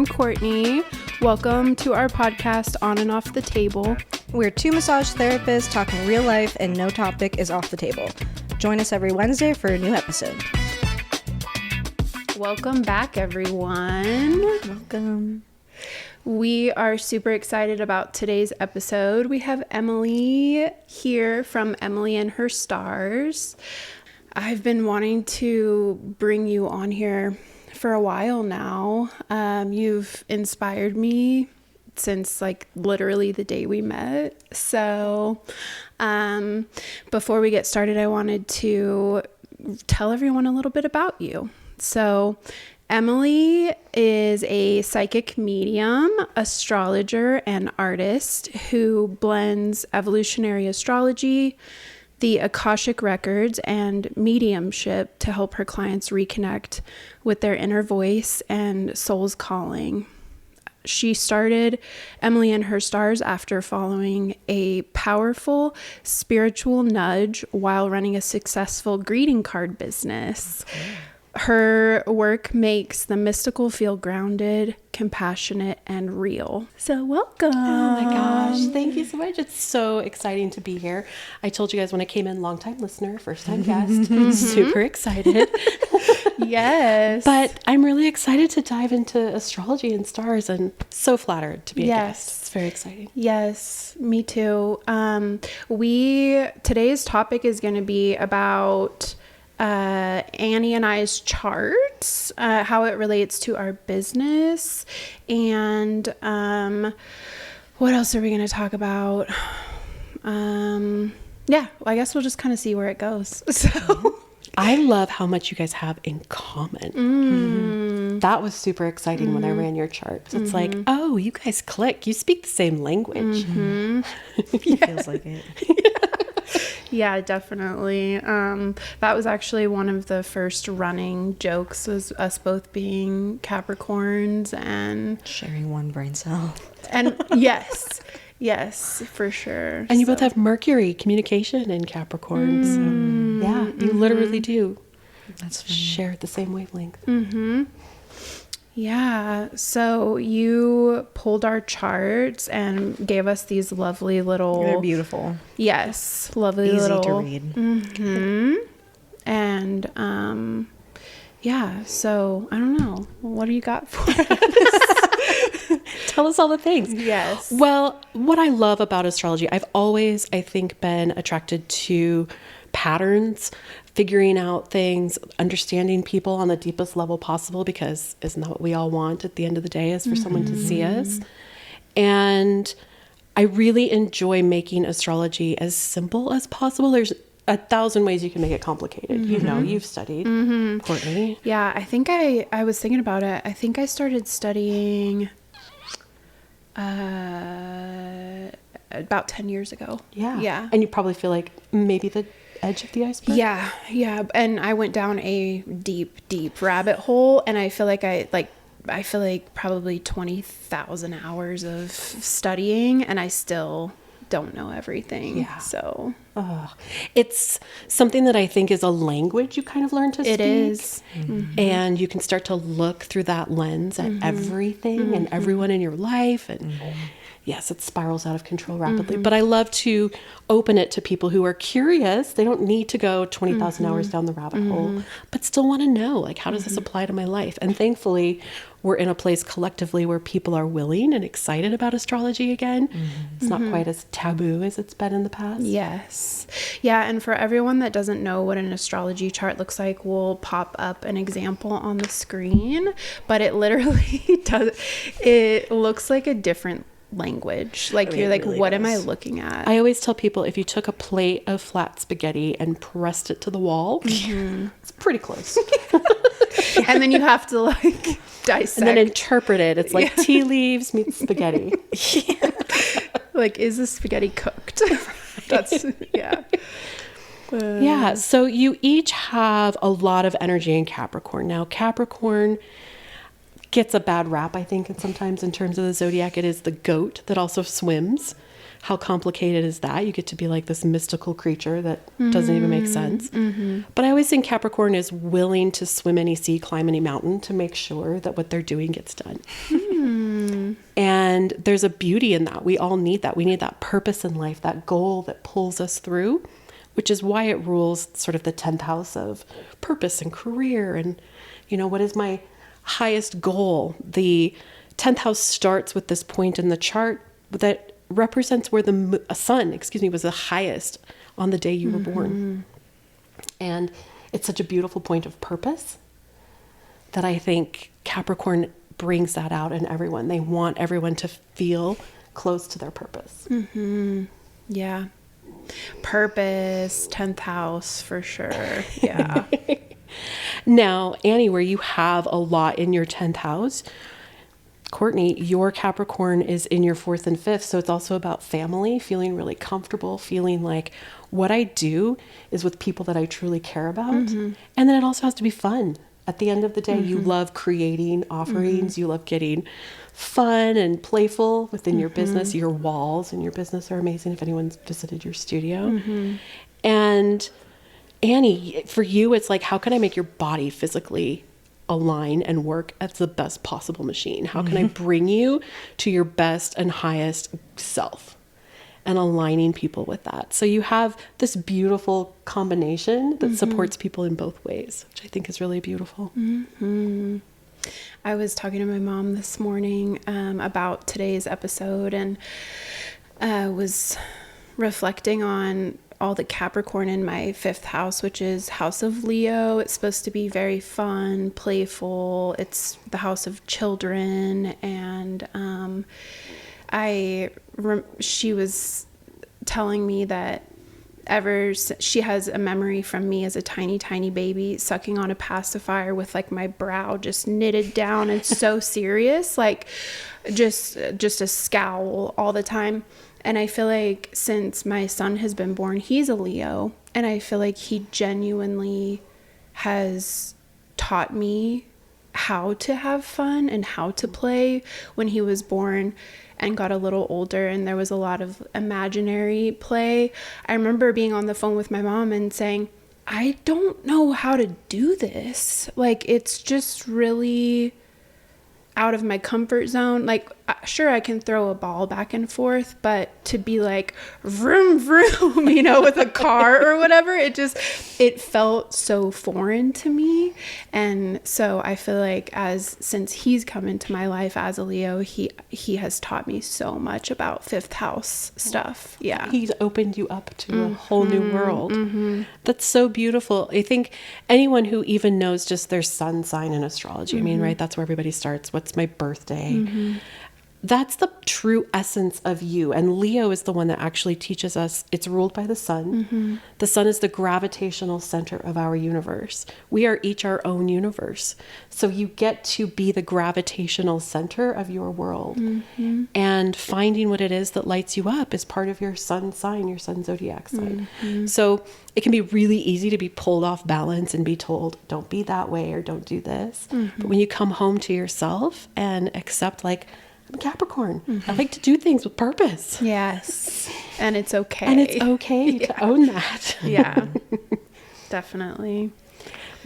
I'm Courtney. Welcome to our podcast, On and Off the Table. We're two massage therapists talking real life and no topic is off the table. Join us every Wednesday for a new episode. Welcome back, everyone. Welcome. We are super excited about today's episode. We have Emily here from Emily and Her Stars. I've been wanting to bring you on here for a while now. You've inspired me since literally the day we met. So before we get started, I wanted to tell everyone a little bit about you. So Emily is a psychic medium, astrologer, and artist who blends evolutionary astrology, the Akashic records, and mediumship to help her clients reconnect with their inner voice and soul's calling. She started Emily and Her Stars after following a powerful spiritual nudge while running a successful greeting card business. Okay. Her work makes the mystical feel grounded, compassionate, and real. So welcome. Oh my gosh. Thank you so much. It's so exciting to be here. I told you guys when I came in, long-time listener, first-time guest. Super excited. Yes. But I'm really excited to dive into astrology and stars and so flattered to be a guest. It's very exciting. Yes, me too. Today's topic is going to be about Annie and I's charts, how it relates to our business, and what else are we going to talk about? I guess we'll just kind of see where it goes. So I love how much you guys have in common. Mm-hmm. That was super exciting when I ran your charts. It's like, oh, you guys click. You speak the same language. Mm-hmm. It feels like it. Yeah, definitely. That was actually one of the first running jokes, was us both being Capricorns and sharing one brain cell. And yes, for sure. And you both have Mercury communication in Capricorn. So yeah, you literally do. That's funny. Share the same wavelength. Mm-hmm. Yeah, so you pulled our charts and gave us these lovely little... They're beautiful. Yes, lovely Easy little... to read. Mm-hmm. And, so I don't know. What do you got for us? Tell us all the things. Yes. Well, what I love about astrology, I've always, I think, been attracted to patterns, figuring out things, understanding people on the deepest level possible, because isn't that what we all want at the end of the day, is for someone to see us? And I really enjoy making astrology as simple as possible. There's 1,000 ways you can make it complicated. You know, you've studied, Courtney. Yeah, I think I was thinking about it. I think I started studying about 10 years ago. Yeah. And you probably feel like maybe the edge of the iceberg. Yeah. And I went down a deep rabbit hole, and I feel like probably 20,000 hours of studying, and I still don't know everything. Yeah. So it's something that I think is a language you kind of learn to speak. It is. And you can start to look through that lens at everything and everyone in your life. And yes, it spirals out of control rapidly. But I love to open it to people who are curious. They don't need to go 20,000 hours down the rabbit hole, but still want to know, like, how does this apply to my life? And thankfully, we're in a place collectively where people are willing and excited about astrology again. It's not quite as taboo as it's been in the past. Yes. Yeah, and for everyone that doesn't know what an astrology chart looks like, we'll pop up an example on the screen, but it literally does, it looks like a different language. Like, you're like, really, what am I looking at? I always tell people, if you took a plate of flat spaghetti and pressed it to the wall, it's pretty close. And then you have to dissect. And then interpret it. It's like tea leaves meets spaghetti. Like, is the spaghetti cooked? That's, yeah. So you each have a lot of energy in Capricorn. Now, Capricorn gets a bad rap, I think, and sometimes in terms of the zodiac, it is the goat that also swims. How complicated is that? You get to be like this mystical creature that doesn't even make sense. But I always think Capricorn is willing to swim any sea, climb any mountain to make sure that what they're doing gets done. And there's a beauty in that. We all need that. We need that purpose in life, that goal that pulls us through, which is why it rules sort of the 10th house of purpose and career. And, what is my highest goal? The 10th house starts with this point in the chart that represents where the sun, was the highest on the day you were born. And it's such a beautiful point of purpose that I think Capricorn brings that out in everyone. They want everyone to feel close to their purpose. Yeah. Purpose, 10th house for sure. Yeah. Now, Annie, where you have a lot in your 10th house, Courtney, your Capricorn is in your 4th and 5th. So it's also about family, feeling really comfortable, feeling like what I do is with people that I truly care about. And then it also has to be fun. At the end of the day, you love creating offerings. You love getting fun and playful within your business. Your walls in your business are amazing if anyone's visited your studio. And Annie, for you, it's like, how can I make your body physically align and work as the best possible machine? How can I bring you to your best and highest self? And aligning people with that. So you have this beautiful combination that supports people in both ways, which I think is really beautiful. I was talking to my mom this morning about today's episode, and was reflecting on all the Capricorn in my 5th house, which is house of Leo. It's supposed to be very fun, playful. It's the house of children. And she was telling me that she has a memory from me as a tiny baby sucking on a pacifier with like my brow just knitted down and so serious, like just a scowl all the time. And I feel like since my son has been born, he's a Leo, and I feel like he genuinely has taught me how to have fun and how to play when he was born and got a little older, and there was a lot of imaginary play. I remember being on the phone with my mom and saying, I don't know how to do this. Like, it's just really out of my comfort zone. Like, sure, I can throw a ball back and forth, but to be like vroom vroom, with a car or whatever, it felt so foreign to me. And so I feel like since he's come into my life as a Leo, he has taught me so much about 5th house stuff. Yeah. He's opened you up to a whole new world. That's so beautiful. I think anyone who even knows just their sun sign in astrology, right? That's where everybody starts. What's my birthday? That's the true essence of you. And Leo is the one that actually teaches us it's ruled by the sun. The sun is the gravitational center of our universe. We are each our own universe. So you get to be the gravitational center of your world. And finding what it is that lights you up is part of your sun sign, your sun zodiac sign. So it can be really easy to be pulled off balance and be told, don't be that way or don't do this. But when you come home to yourself and accept, like, I'm a Capricorn. I like to do things with purpose. Yes. And it's okay. And it's okay to own that. Yeah, definitely.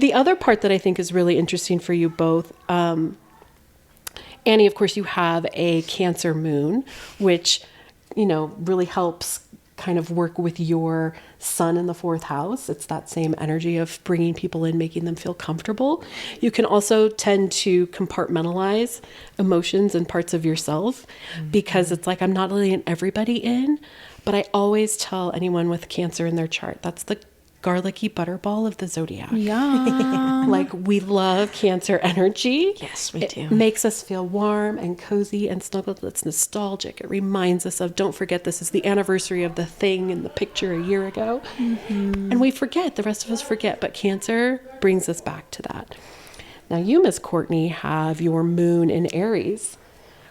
The other part that I think is really interesting for you both, Annie, of course, you have a Cancer moon, which, really helps kind of work with your sun in the 4th house. It's that same energy of bringing people in, making them feel comfortable. You can also tend to compartmentalize emotions and parts of yourself because it's like, I'm not letting everybody in, but I always tell anyone with Cancer in their chart, that's the garlicky butterball of the zodiac. Yeah. Like, we love Cancer energy. Yes, we do. It makes us feel warm and cozy and snuggled. It's nostalgic. It reminds us of, don't forget, this is the anniversary of the thing in the picture a year ago. And we forget, the rest of us forget, but Cancer brings us back to that. Now, you, Miss Courtney, have your moon in Aries,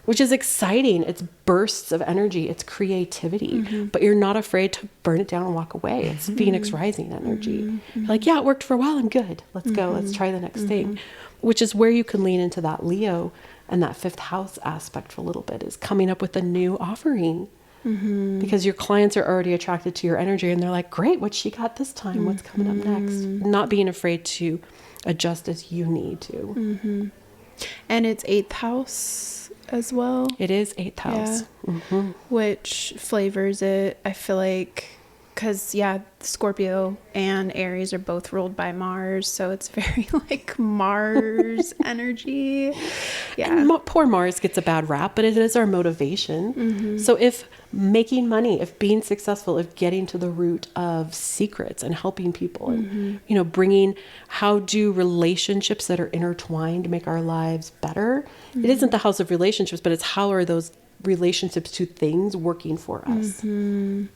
which is exciting. It's bursts of energy. It's creativity, but you're not afraid to burn it down and walk away. It's Phoenix rising energy. You're like, yeah, it worked for a while. I'm good. Let's go. Let's try the next thing, which is where you can lean into that Leo and that 5th house aspect for a little bit, is coming up with a new offering because your clients are already attracted to your energy and they're like, great, what she got this time? What's coming up next? Not being afraid to adjust as you need to. And it's 8th house as well. It is 8th house. Yeah. Which flavors it, I feel like, because, Scorpio and Aries are both ruled by Mars. So it's very like Mars energy. Yeah. And poor Mars gets a bad rap, but it is our motivation. So if making money, if being successful, if getting to the root of secrets and helping people and, bringing, how do relationships that are intertwined make our lives better? It isn't the house of relationships, but it's how are those relationships to things working for us? And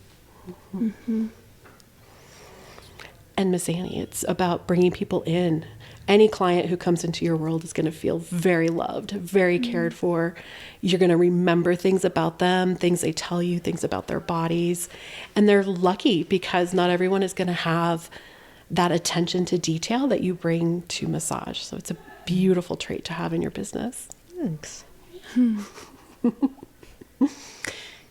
Miss Annie, it's about bringing people in. Any client who comes into your world is going to feel very loved, very cared for. You're going to remember things about them, things they tell you, things about their bodies. And they're lucky because not everyone is going to have that attention to detail that you bring to massage. So it's a beautiful trait to have in your business. Thanks.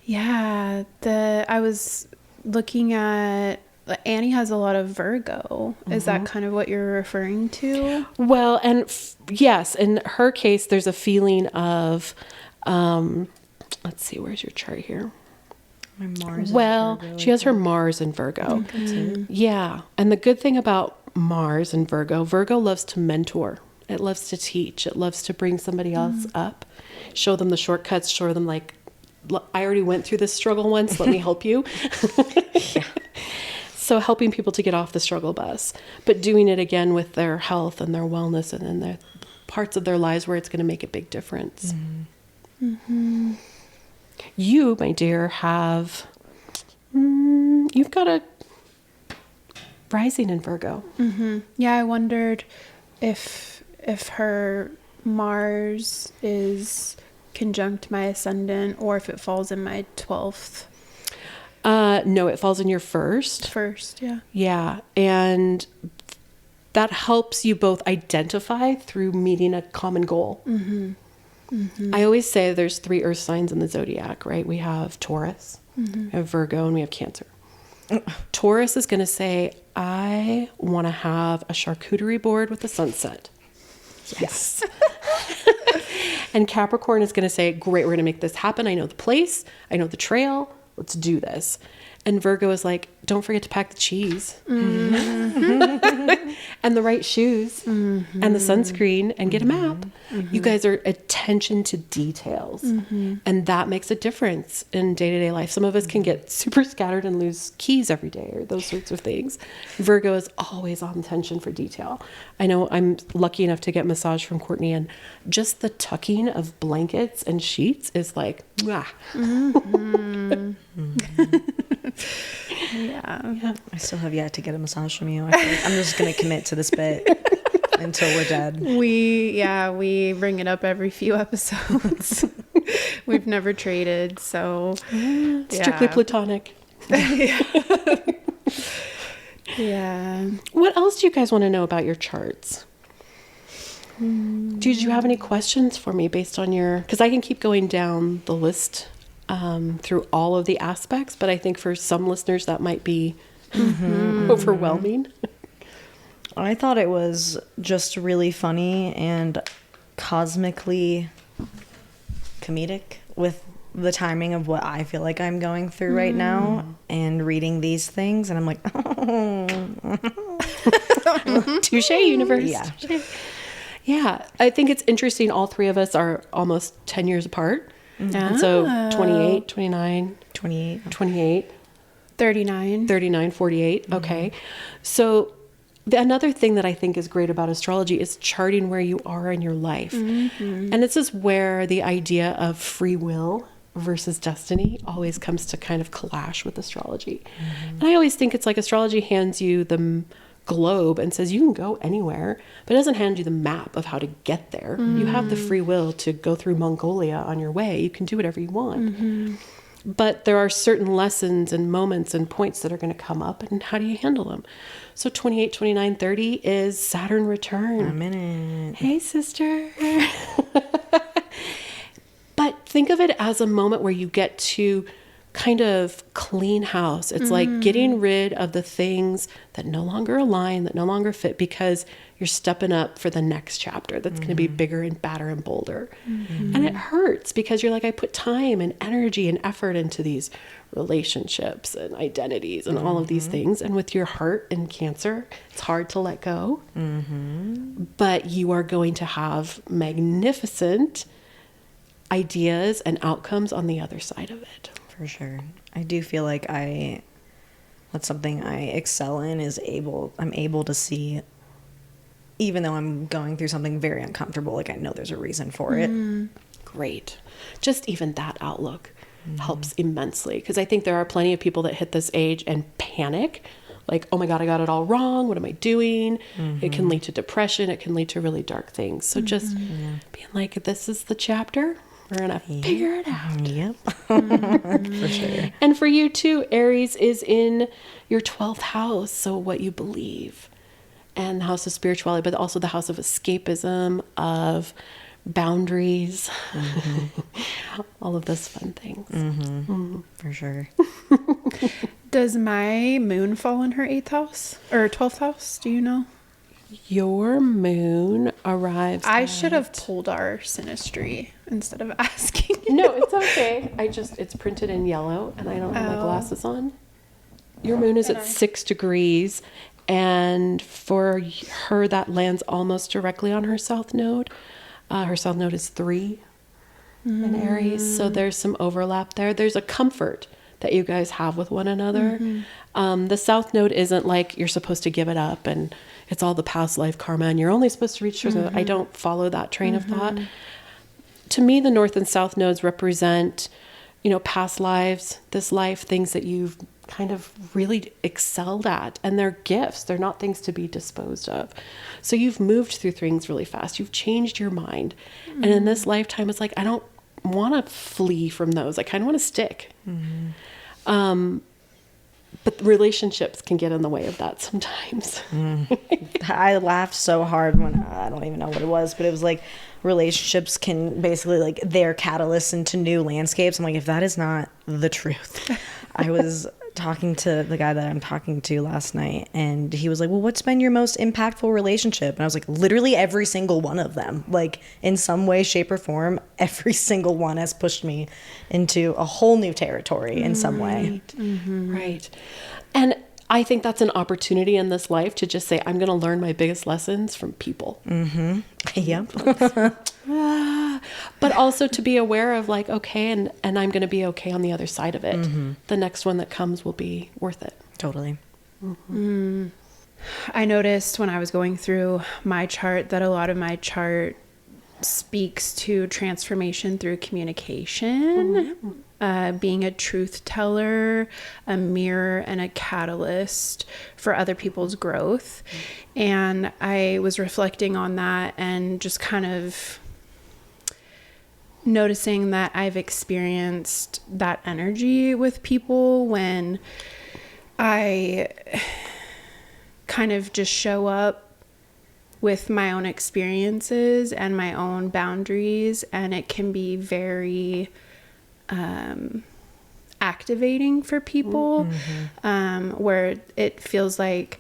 Yeah, I was looking at, Annie has a lot of Virgo. Is that kind of what you're referring to? Well, and yes, in her case, there's a feeling of, let's see, where's your chart here? My Mars. Well, she has her Mars in Virgo. Yeah. And the good thing about Mars and Virgo loves to mentor. It loves to teach. It loves to bring somebody else up, show them the shortcuts, show them like, I already went through this struggle once. Let me help you. So helping people to get off the struggle bus, but doing it again with their health and their wellness and then the parts of their lives where it's going to make a big difference. You, my dear, have, you've got a rising in Virgo. Yeah, I wondered if her Mars is conjunct my ascendant or if it falls in my 12th. No, it falls in your first. Yeah. Yeah. And that helps you both identify through meeting a common goal. I always say there's 3 earth signs in the zodiac, right? We have Taurus, we have Virgo, and we have Cancer. Taurus is going to say, I want to have a charcuterie board with a sunset. Yes. And Capricorn is going to say, great, we're going to make this happen. I know the place. I know the trail. Let's do this. And Virgo is like, don't forget to pack the cheese and the right shoes and the sunscreen and get a map. You guys are attention to details. And that makes a difference in day-to-day life. Some of us can get super scattered and lose keys every day or those sorts of things. Virgo is always on attention for detail. I know I'm lucky enough to get massage from Courtney, and just the tucking of blankets and sheets is like, mwah. Yeah. I still have yet to get a massage from you. I feel like I'm just going to commit to this bit until we're dead. We bring it up every few episodes. We've never traded, so Strictly platonic. Yeah. What else do you guys want to know about your charts? Did you have any questions for me based on because I can keep going down the list through all of the aspects, but I think for some listeners that might be overwhelming. I thought it was just really funny and cosmically comedic with the timing of what I feel like I'm going through right now and reading these things. And I'm like, Touche, universe. Yeah. Yeah. I think it's interesting. All 3 of us are almost 10 years apart. And so 28, 29, 28, 39, 48. Okay. So another thing that I think is great about astrology is charting where you are in your life. And this is where the idea of free will versus destiny always comes to kind of clash with astrology. And I always think it's like astrology hands you the globe and says you can go anywhere, but it doesn't hand you the map of how to get there. You have the free will to go through Mongolia on your way. You can do whatever you want. But there are certain lessons and moments and points that are going to come up, and how do you handle them? So 28, 29, 30 is Saturn return. a minute. Hey, sister. But think of it as a moment where you get to kind of clean house. It's like getting rid of the things that no longer align, that no longer fit, because you're stepping up for the next chapter that's going to be bigger and badder and bolder. And it hurts because you're like, I put time and energy and effort into these relationships and identities and all of these things. And with your heart and Cancer, it's hard to let go. But you are going to have magnificent ideas and outcomes on the other side of it. For sure. I do feel like that's something I excel in, I'm able to see, even though I'm going through something very uncomfortable, like I know there's a reason for it. Great. Just even that outlook helps immensely, because I think there are plenty of people that hit this age and panic, like, oh my God, I got it all wrong. What am I doing? It can lead to depression. It can lead to really dark things. So just being like, this is the chapter. We're going to figure it out. Yep. For sure. And for you too, Aries is in your 12th house. So what you believe, and the house of spirituality, but also the house of escapism, of boundaries, all of those fun things. For sure. Does my moon fall in her 8th house or 12th house? Do you know? Your moon arrives. I should have pulled our synastry instead of asking. No, it's okay. It's printed in yellow and I don't have my glasses on. Your moon is at 6 degrees, and for her that lands almost directly on her south node. Her south node is 3 in Aries, so there's some overlap there. There's a comfort that you guys have with one another. The south node isn't like you're supposed to give it up and it's all the past life karma and you're only supposed to reach I don't follow that train of thought. To me, the north and south nodes represent, past lives, this life, things that you've kind of really excelled at, and they're gifts. They're not things to be disposed of. So you've moved through things really fast. You've changed your mind. And in this lifetime, it's like, I don't want to flee from those. I kind of want to stick. But relationships can get in the way of that sometimes. I laughed so hard when, I don't even know what it was, but it was like relationships can basically, like, they're catalysts into new landscapes. I'm like, if that is not the truth. I was talking to the guy that I'm talking to last night, and he was like, well, what's been your most impactful relationship? And I was like, literally every single one of them. Like, in some way, shape, or form, every single one has pushed me into a whole new territory in some way. Right. And I think that's an opportunity in this life to just say, I'm going to learn my biggest lessons from people. Yep. But also to be aware of, like, okay, and I'm going to be okay on the other side of it. The next one that comes will be worth it. Totally. I noticed when I was going through my chart that a lot of my chart speaks to transformation through communication, being a truth teller, a mirror, and a catalyst for other people's growth. And I was reflecting on that and just kind of noticing that I've experienced that energy with people when I kind of just show up with my own experiences and my own boundaries, and it can be very activating for people, where it feels like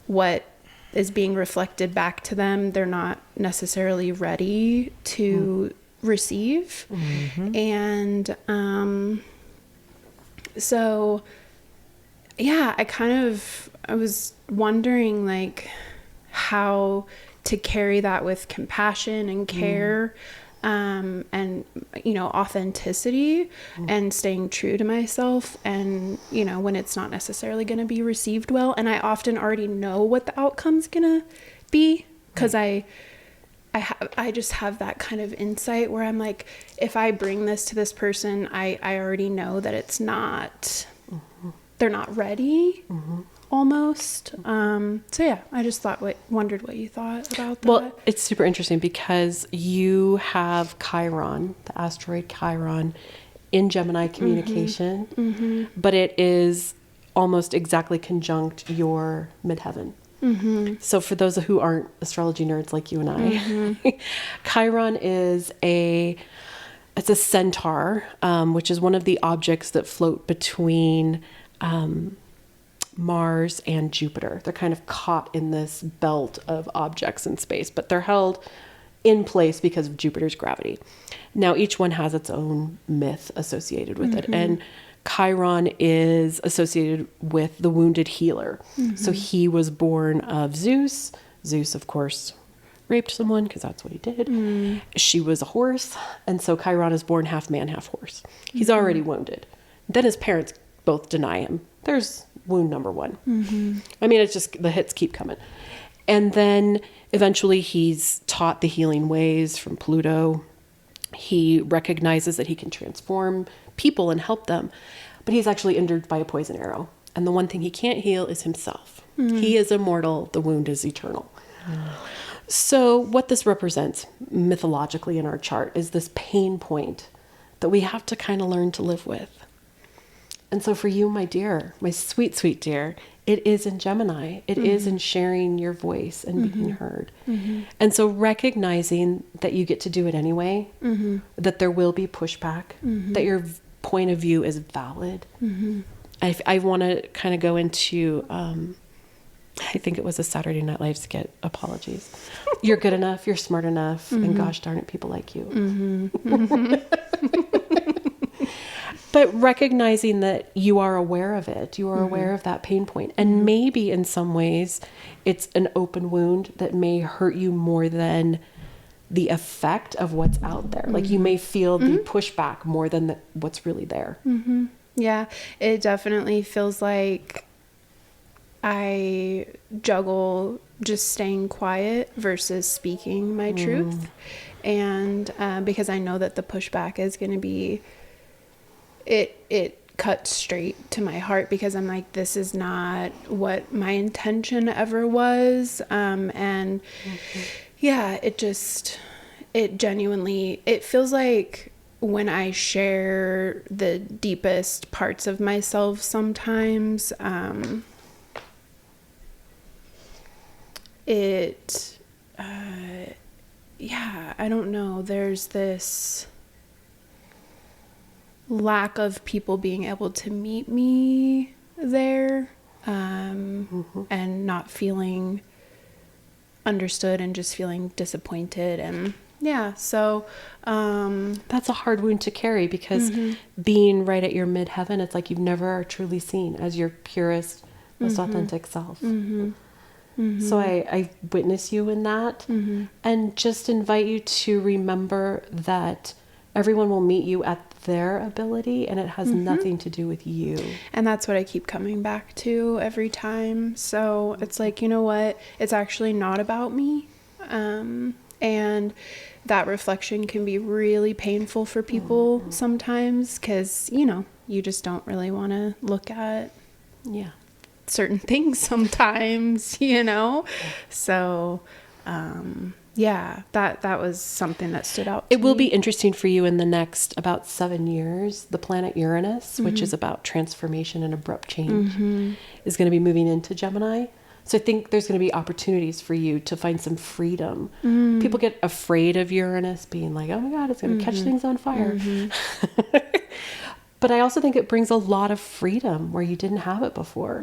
what is being reflected back to them, they're not necessarily ready to receive. And so yeah, I was wondering, like, how to carry that with compassion and care, and authenticity, and staying true to myself, and when it's not necessarily going to be received well. And I often already know what the outcome's going to be, because I just have that kind of insight where I'm like, if I bring this to this person, I already know that it's not, they're not ready. Almost. So yeah, I just wondered what you thought about that. Well, it's super interesting because you have Chiron, the asteroid Chiron, in Gemini communication, but it is almost exactly conjunct your midheaven. So for those who aren't astrology nerds like you and I, Chiron is a it's a centaur, which is one of the objects that float between Mars and Jupiter. They're kind of caught in this belt of objects in space, but they're held in place because of Jupiter's gravity. Now, each one has its own myth associated with it. And Chiron is associated with the wounded healer. So he was born of Zeus. Zeus, of course, raped someone because that's what he did. She was a horse. And so Chiron is born half man, half horse. He's already wounded. Then his parents both deny him. There's wound number one. I mean, it's just the hits keep coming. And then eventually he's taught the healing ways from Pluto. He recognizes that he can transform people and help them, but he's actually injured by a poison arrow. And the one thing he can't heal is himself. He is immortal. The wound is eternal. So what this represents mythologically in our chart is this pain point that we have to kind of learn to live with. And so for you, my dear, my sweet, sweet dear, it is in Gemini. It is in sharing your voice and being heard. And so recognizing that you get to do it anyway, that there will be pushback, that your point of view is valid. I want to kind of go into, I think it was a Saturday Night Live skit, apologies. You're good enough, you're smart enough, and gosh darn it, people like you. But recognizing that you are aware of it, you are aware of that pain point. And maybe in some ways it's an open wound that may hurt you more than the effect of what's out there. Like you may feel the pushback more than what's really there. Yeah, it definitely feels like I juggle just staying quiet versus speaking my truth. And because I know that the pushback is going to be, it cuts straight to my heart, because I'm like, this is not what my intention ever was. And yeah, it genuinely, it feels like when I share the deepest parts of myself sometimes, yeah, I don't know, there's this lack of people being able to meet me there, and not feeling understood and just feeling disappointed. And yeah, so that's a hard wound to carry, because being right at your midheaven, it's like you've never are truly seen as your purest, most authentic self. So I witness you in that, and just invite you to remember that everyone will meet you at their ability, and it has nothing to do with you. And that's what I keep coming back to every time. So it's like, you know what? It's actually not about me. And that reflection can be really painful for people sometimes, because, you know, you just don't really want to look at certain things sometimes, you know? So, yeah, that was something that stood out to It will me. be interesting for you in the next about 7 years. The planet Uranus, which is about transformation and abrupt change, is going to be moving into Gemini. So I think there's going to be opportunities for you to find some freedom. People get afraid of Uranus being like, oh my God, it's going to catch things on fire. But I also think it brings a lot of freedom where you didn't have it before.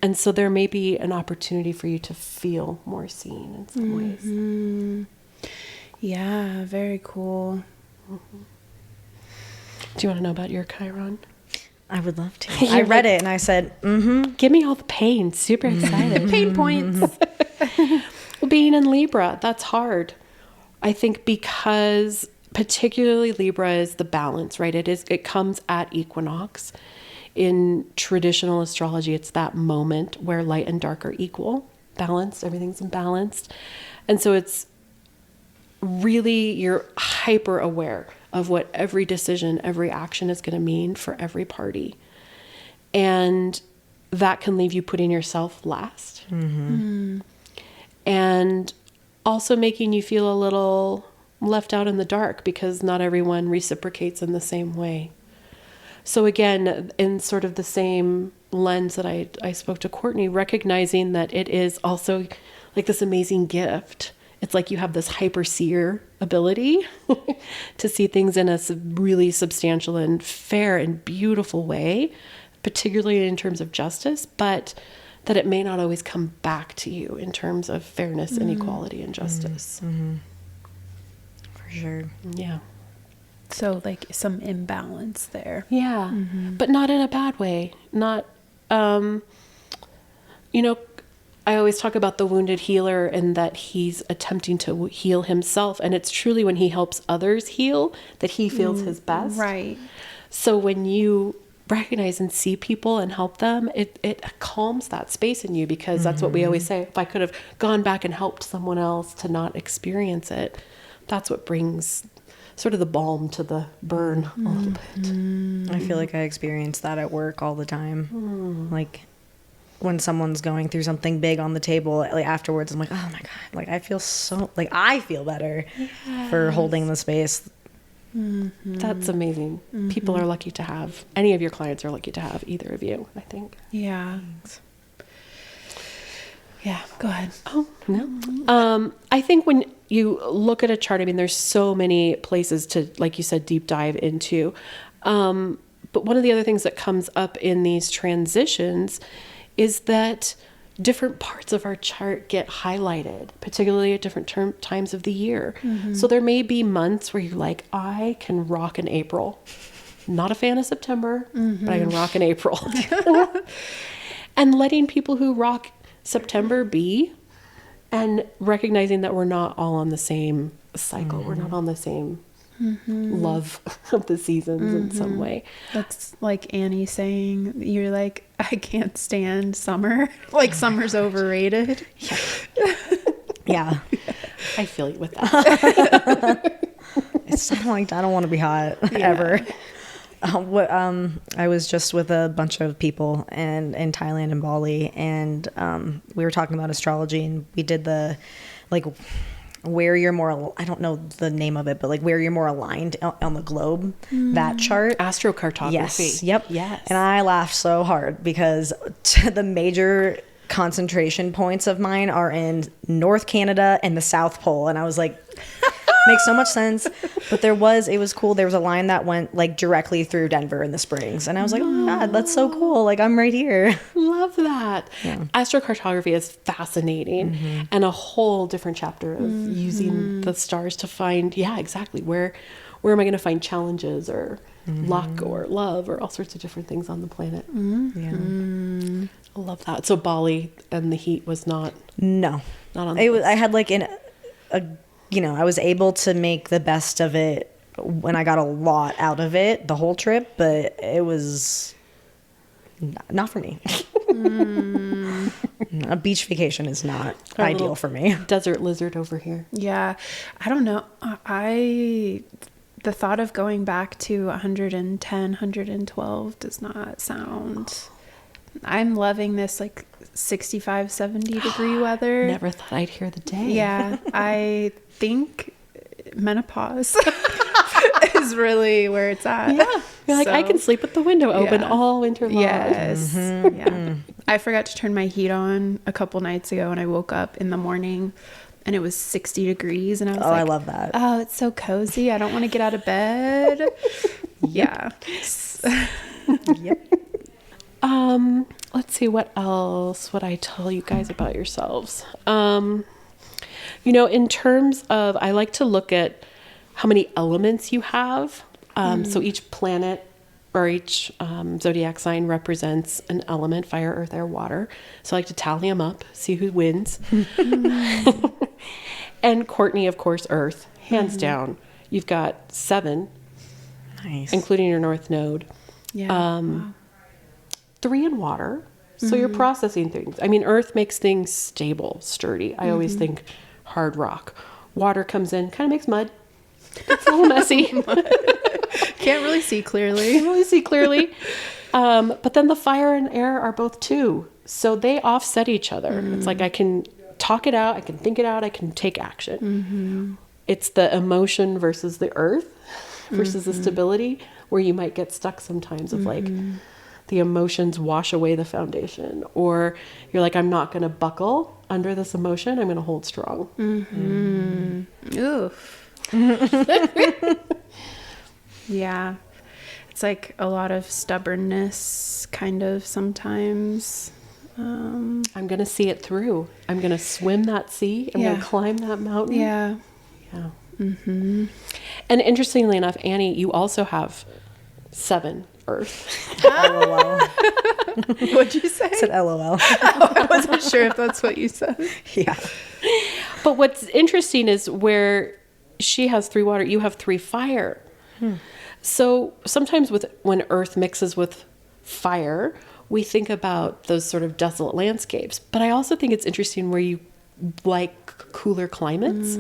And so there may be an opportunity for you to feel more seen in some ways. Yeah, very cool. Do you want to know about your Chiron? I would love to. I read it and I said, Give me all the pain. Super excited. Pain points. Well, being in Libra, that's hard. I think because particularly Libra is the balance, right? It comes at equinox. In traditional astrology, it's that moment where light and dark are equal, balanced, everything's imbalanced. And so it's really, you're hyper aware of what every decision, every action is going to mean for every party. And that can leave you putting yourself last. And also making you feel a little left out in the dark, because not everyone reciprocates in the same way. So again, in sort of the same lens that I spoke to Courtney, recognizing that it is also like this amazing gift it's like you have this hyperseer ability to see things in a really substantial and fair and beautiful way, particularly in terms of justice, but that it may not always come back to you in terms of fairness and equality and justice. For sure. Yeah. So like some imbalance there. Yeah. But not in a bad way. Not, you know, I always talk about the wounded healer and that he's attempting to heal himself. And it's truly when he helps others heal that he feels his best. Right. So when you recognize and see people and help them, it calms that space in you, because that's what we always say. If I could have gone back and helped someone else to not experience it, that's what brings sort of the balm to the burn a little bit. I feel like I experience that at work all the time. Like when someone's going through something big on the table, like afterwards, I'm like, oh my God, like I feel better for holding the space. That's amazing. People are lucky to have, any of your clients are lucky to have either of you, I think. Yeah. Yeah, go ahead. Oh, no. I think when you look at a chart, I mean, there's so many places to, like you said, deep dive into. But one of the other things that comes up in these transitions is that different parts of our chart get highlighted, particularly at different times of the year. So there may be months where you're like, I can rock an April. Not a fan of September, but I can rock an April. And letting people who rock September be, and recognizing that we're not all on the same cycle. We're not on the same love of the seasons in some way. That's like Annie saying, you're like, I can't stand summer. Like summer's overrated. Yeah. I feel you with that. It's not like I don't want to be hot ever. I was just with a bunch of people in Thailand and Bali, and we were talking about astrology, and we did the like where you're more, I don't know the name of it, but like where you're more aligned on the globe, that chart. Astrocartography. Yes. Yep. Yes. And I laughed so hard because the major concentration points of mine are in North Canada and the South Pole. And I was like, makes so much sense. But it was cool. There was a line that went like directly through Denver in the Springs. And I was like, oh my God, that's so cool. Like I'm right here. Love that. Yeah. Astrocartography is fascinating, and a whole different chapter of using the stars to find, exactly where am I going to find challenges or luck or love or all sorts of different things on the planet. Yeah. I love that. So Bali and the heat was not on the list. I had like I was able to make the best of it when I got a lot out of it the whole trip, but it was not for me. A beach vacation is not ideal for me. Desert lizard over here. Yeah. I don't know. The thought of going back to 110, 112 does not sound... I'm loving this like 65, 70 degree weather. Never thought I'd hear the day. Yeah. I think menopause is really where it's at. Yeah. You're like, I can sleep with the window open all winter long. Yes. Yeah. I forgot to turn my heat on a couple nights ago, and I woke up in the morning and it was 60 degrees, and I was like, I love that. Oh, it's so cozy. I don't want to get out of bed. Yeah. Yep. Let's see, what else would I tell you guys about yourselves? In terms of, I like to look at how many elements you have. So each planet or each zodiac sign represents an element: fire, earth, air, water. So I like to tally them up, see who wins. And Courtney, of course, earth, hands down. You've got 7, Nice, including your north node. Yeah. Wow. 3 in water. So you're processing things. I mean, earth makes things stable, sturdy. I always think hard rock. Water comes in, kind of makes mud. It's a little messy. Can't really see clearly. But then the fire and air are both 2. So they offset each other. It's like I can talk it out, I can think it out, I can take action. It's the emotion versus the earth versus the stability, where you might get stuck sometimes of like, the emotions wash away the foundation, or you're like, I'm not going to buckle under this emotion. I'm going to hold strong. Oof. Yeah. It's like a lot of stubbornness kind of sometimes. I'm going to see it through. I'm going to swim that sea. I'm going to climb that mountain. Yeah. Yeah. And interestingly enough, Annie, you also have 7 Earth. LOL. What'd you say? I said LOL. I wasn't sure if that's what you said. Yeah. But what's interesting is where she has 3 water, you have 3 fire. So sometimes when Earth mixes with fire, we think about those sort of desolate landscapes. But I also think it's interesting where you like cooler climates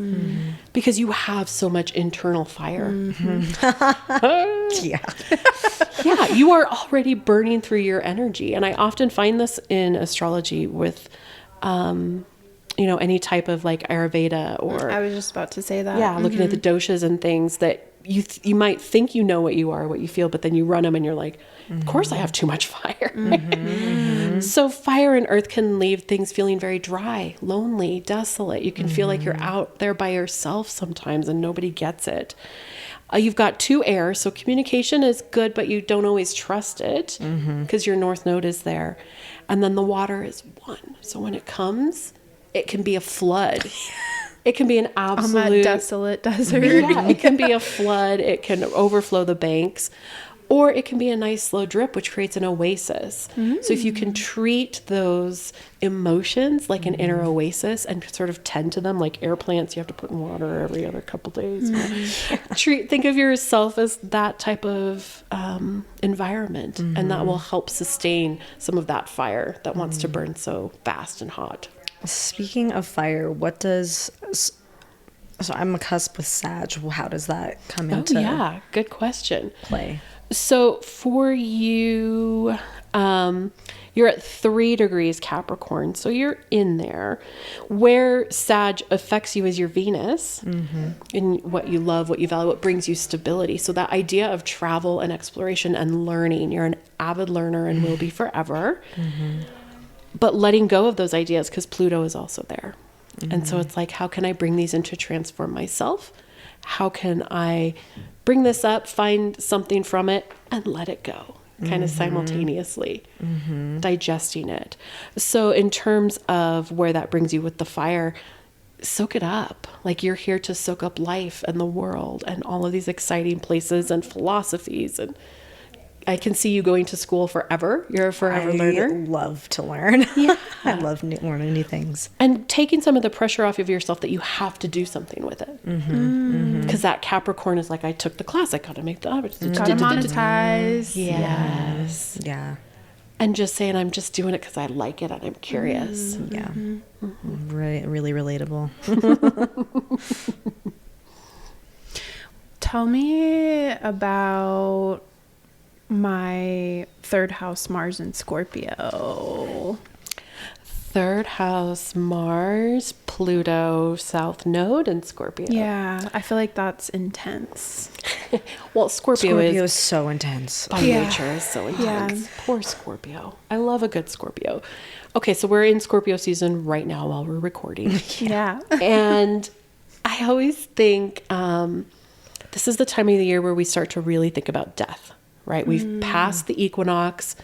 because you have so much internal fire. Yeah. Yeah, you are already burning through your energy. And I often find this in astrology with, any type of like Ayurveda or... I was just about to say that. Yeah, looking at the doshas and things that you might think you know what you are, what you feel, but then you run them and you're like, of course I have too much fire. So fire and earth can leave things feeling very dry, lonely, desolate. You can feel like you're out there by yourself sometimes and nobody gets it. You've got 2 air, so communication is good, but you don't always trust it because your north node is there. And then the water is 1. So when it comes, it can be a flood. It can be an absolute... On that desolate desert. Yeah, it can be a flood. It can overflow the banks. Or it can be a nice slow drip, which creates an oasis. So if you can treat those emotions like an inner oasis and sort of tend to them like air plants you have to put in water every other couple days. Think of yourself as that type of environment, and that will help sustain some of that fire that wants to burn so fast and hot. Speaking of fire, what does... So I'm a cusp with Sag. How does that come into Good question. play? So for you, you're at 3 degrees Capricorn, so you're in there. Where Sag affects you is your Venus, in what you love, what you value, what brings you stability. So that idea of travel and exploration and learning, you're an avid learner and will be forever. But letting go of those ideas, because Pluto is also there. And so it's like, how can I bring these in to transform myself? How can I bring this up, find something from it, and let it go, kind of simultaneously, digesting it. So in terms of where that brings you with the fire, soak it up. Like you're here to soak up life and the world and all of these exciting places and philosophies. And I can see you going to school forever. You're a forever learner. I love to learn. Yeah. I love learning new things. And taking some of the pressure off of yourself that you have to do something with it. Because that Capricorn is like, I took the class, I gotta make the... Gotta monetize. Yes. Yeah. And just saying, I'm just doing it because I like it and I'm curious. Yeah. Really relatable. Tell me about my 3rd house Mars in Scorpio. 3rd house Mars, Pluto, South Node, and Scorpio. Yeah, I feel like that's intense. Well, Scorpio is so intense. by nature is so intense. Poor Scorpio. I love a good Scorpio. Okay, so we're in Scorpio season right now while we're recording. Yeah. And I always think this is the time of the year where we start to really think about death, right? We've passed the equinox.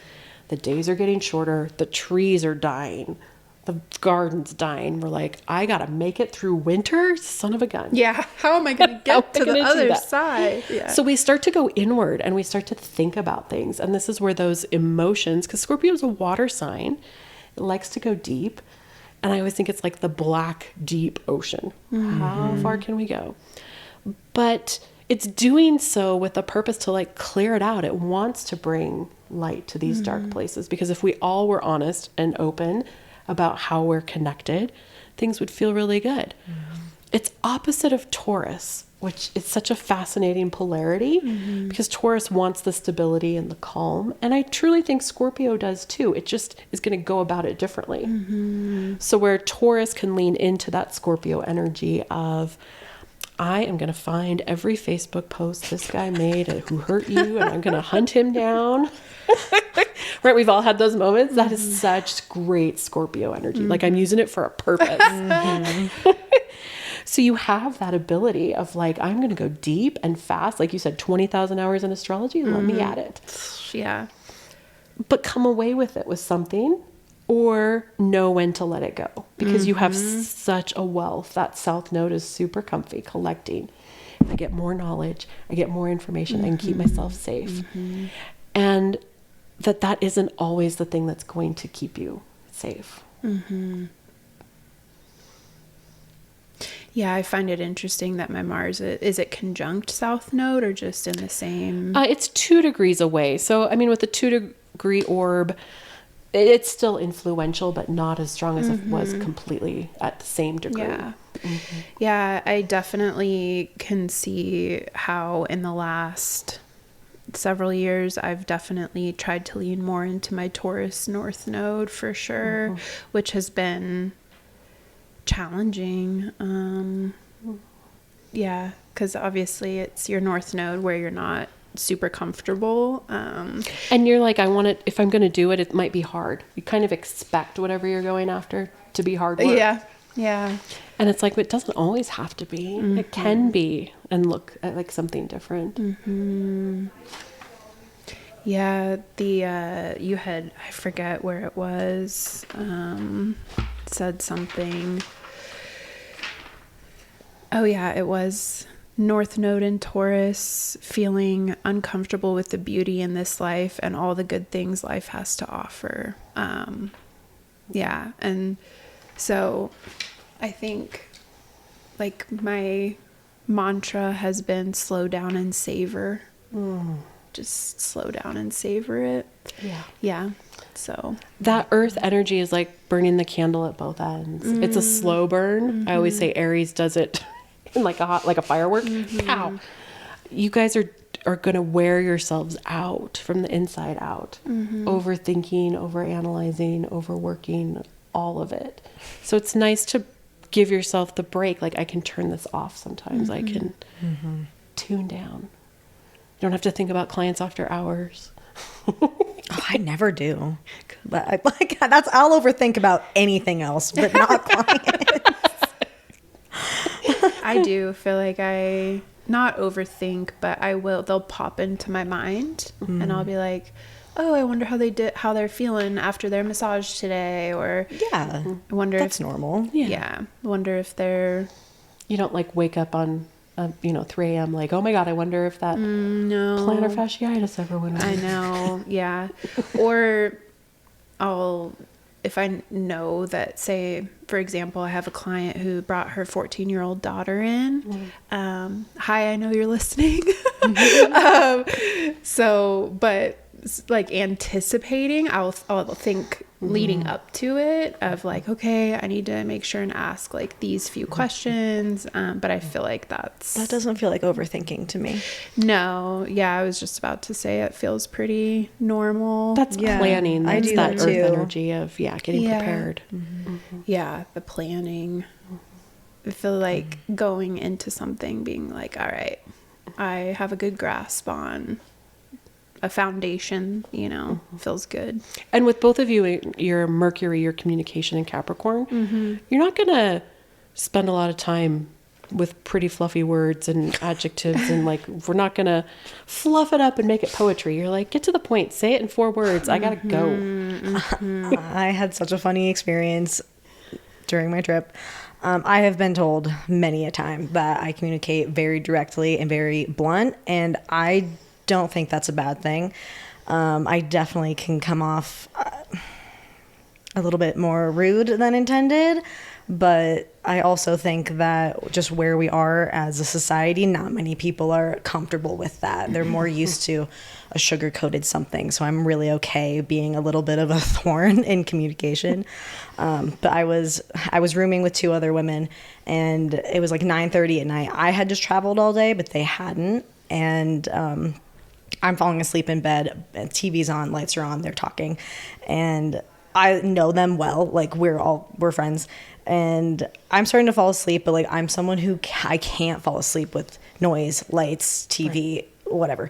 The days are getting shorter. The trees are dying. The garden's dying. We're like, I got to make it through winter, son of a gun. Yeah. How am I going to get to the other that? side? Yeah. So we start to go inward and we start to think about things. And this is where those emotions, because Scorpio is a water sign, it likes to go deep. And I always think it's like the black, deep ocean. How far can we go? But it's doing so with a purpose to like clear it out. It wants to bring light to these dark places, because if we all were honest and open about how we're connected, things would feel really good. It's opposite of Taurus, which is such a fascinating polarity, because Taurus wants the stability and the calm. And I truly think Scorpio does too. It just is going to go about it differently. So where Taurus can lean into that Scorpio energy of, I am going to find every Facebook post this guy made who hurt you, and I'm going to hunt him down. Right? We've all had those moments. That is such great Scorpio energy. Like I'm using it for a purpose. So you have that ability of like, I'm going to go deep and fast. Like you said, 20,000 hours in astrology. Let me at it. Yeah. But come away with it with something, or know when to let it go, because you have such a wealth. That south node is super comfy collecting. I get more knowledge. I get more information. I can keep myself safe. And that isn't always the thing that's going to keep you safe. Yeah, I find it interesting that my Mars, is it conjunct South Node or just in the same? It's 2 degrees away. So, I mean, with the 2-degree orb, it's still influential, but not as strong as it was completely at the same degree. Yeah. Yeah, I definitely can see how in the last several years, I've definitely tried to lean more into my Taurus North Node for sure, which has been challenging. Yeah, because obviously it's your North Node where you're not super comfortable. And you're like, I want it, if I'm going to do it, it might be hard. You kind of expect whatever you're going after to be hard work. Yeah. Yeah. And it's like, it doesn't always have to be. It can be, and look at like something different. Yeah. You had, I forget where it was, said something. Oh yeah, it was North Node in Taurus, feeling uncomfortable with the beauty in this life and all the good things life has to offer. Yeah. And so I think like my mantra has been slow down and savor. Just slow down and savor it. Yeah. Yeah. So that earth energy is like burning the candle at both ends. It's a slow burn. I always say Aries does it in like a firework. Pow. You guys are going to wear yourselves out from the inside out. Overthinking, overanalyzing, overworking, all of it. So it's nice to give yourself the break. Like I can turn this off sometimes. I can tune down. You don't have to think about clients after hours. I never do. But I'll overthink about anything else, but not clients. I do feel like I not overthink, but they'll pop into my mind and I'll be like, oh, I wonder how they're feeling after their massage today. Or Yeah. I wonder That's normal. Yeah. I wonder if they're, You don't like wake up on 3 a.m. like, oh my God, I wonder if that no, plantar fasciitis ever went away. I know. Yeah. Or if I know that, say, for example, I have a client who brought her 14-year-old daughter in. Hi, I know you're listening. But like anticipating, I'll think leading up to it of like, okay, I need to make sure and ask like these few questions. But I feel like that doesn't feel like overthinking to me. No. Yeah. I was just about to say it feels pretty normal. That's planning. That's I do that that earth too. energy of, getting prepared. Yeah. The planning. I feel like going into something being like, all right, I have a good grasp on a foundation, feels good. And with both of you, your Mercury, your communication in Capricorn, you're not going to spend a lot of time with pretty fluffy words and adjectives and like, we're not going to fluff it up and make it poetry. You're like, get to the point, say it in 4 words. I got to go. I had such a funny experience during my trip. I have been told many a time that I communicate very directly and very blunt, and I don't think that's a bad thing. I definitely can come off a little bit more rude than intended, but I also think that just where we are as a society, not many people are comfortable with that. They're more used to a sugar-coated something, so I'm really okay being a little bit of a thorn in communication. But I was rooming with 2 other women, and it was like 9:30 at night. I had just traveled all day, but they hadn't, and I'm falling asleep in bed, TV's on, lights are on, they're talking, and I know them well, like we're friends, and I'm starting to fall asleep, but like I'm someone who I can't fall asleep with noise, lights, TV, whatever.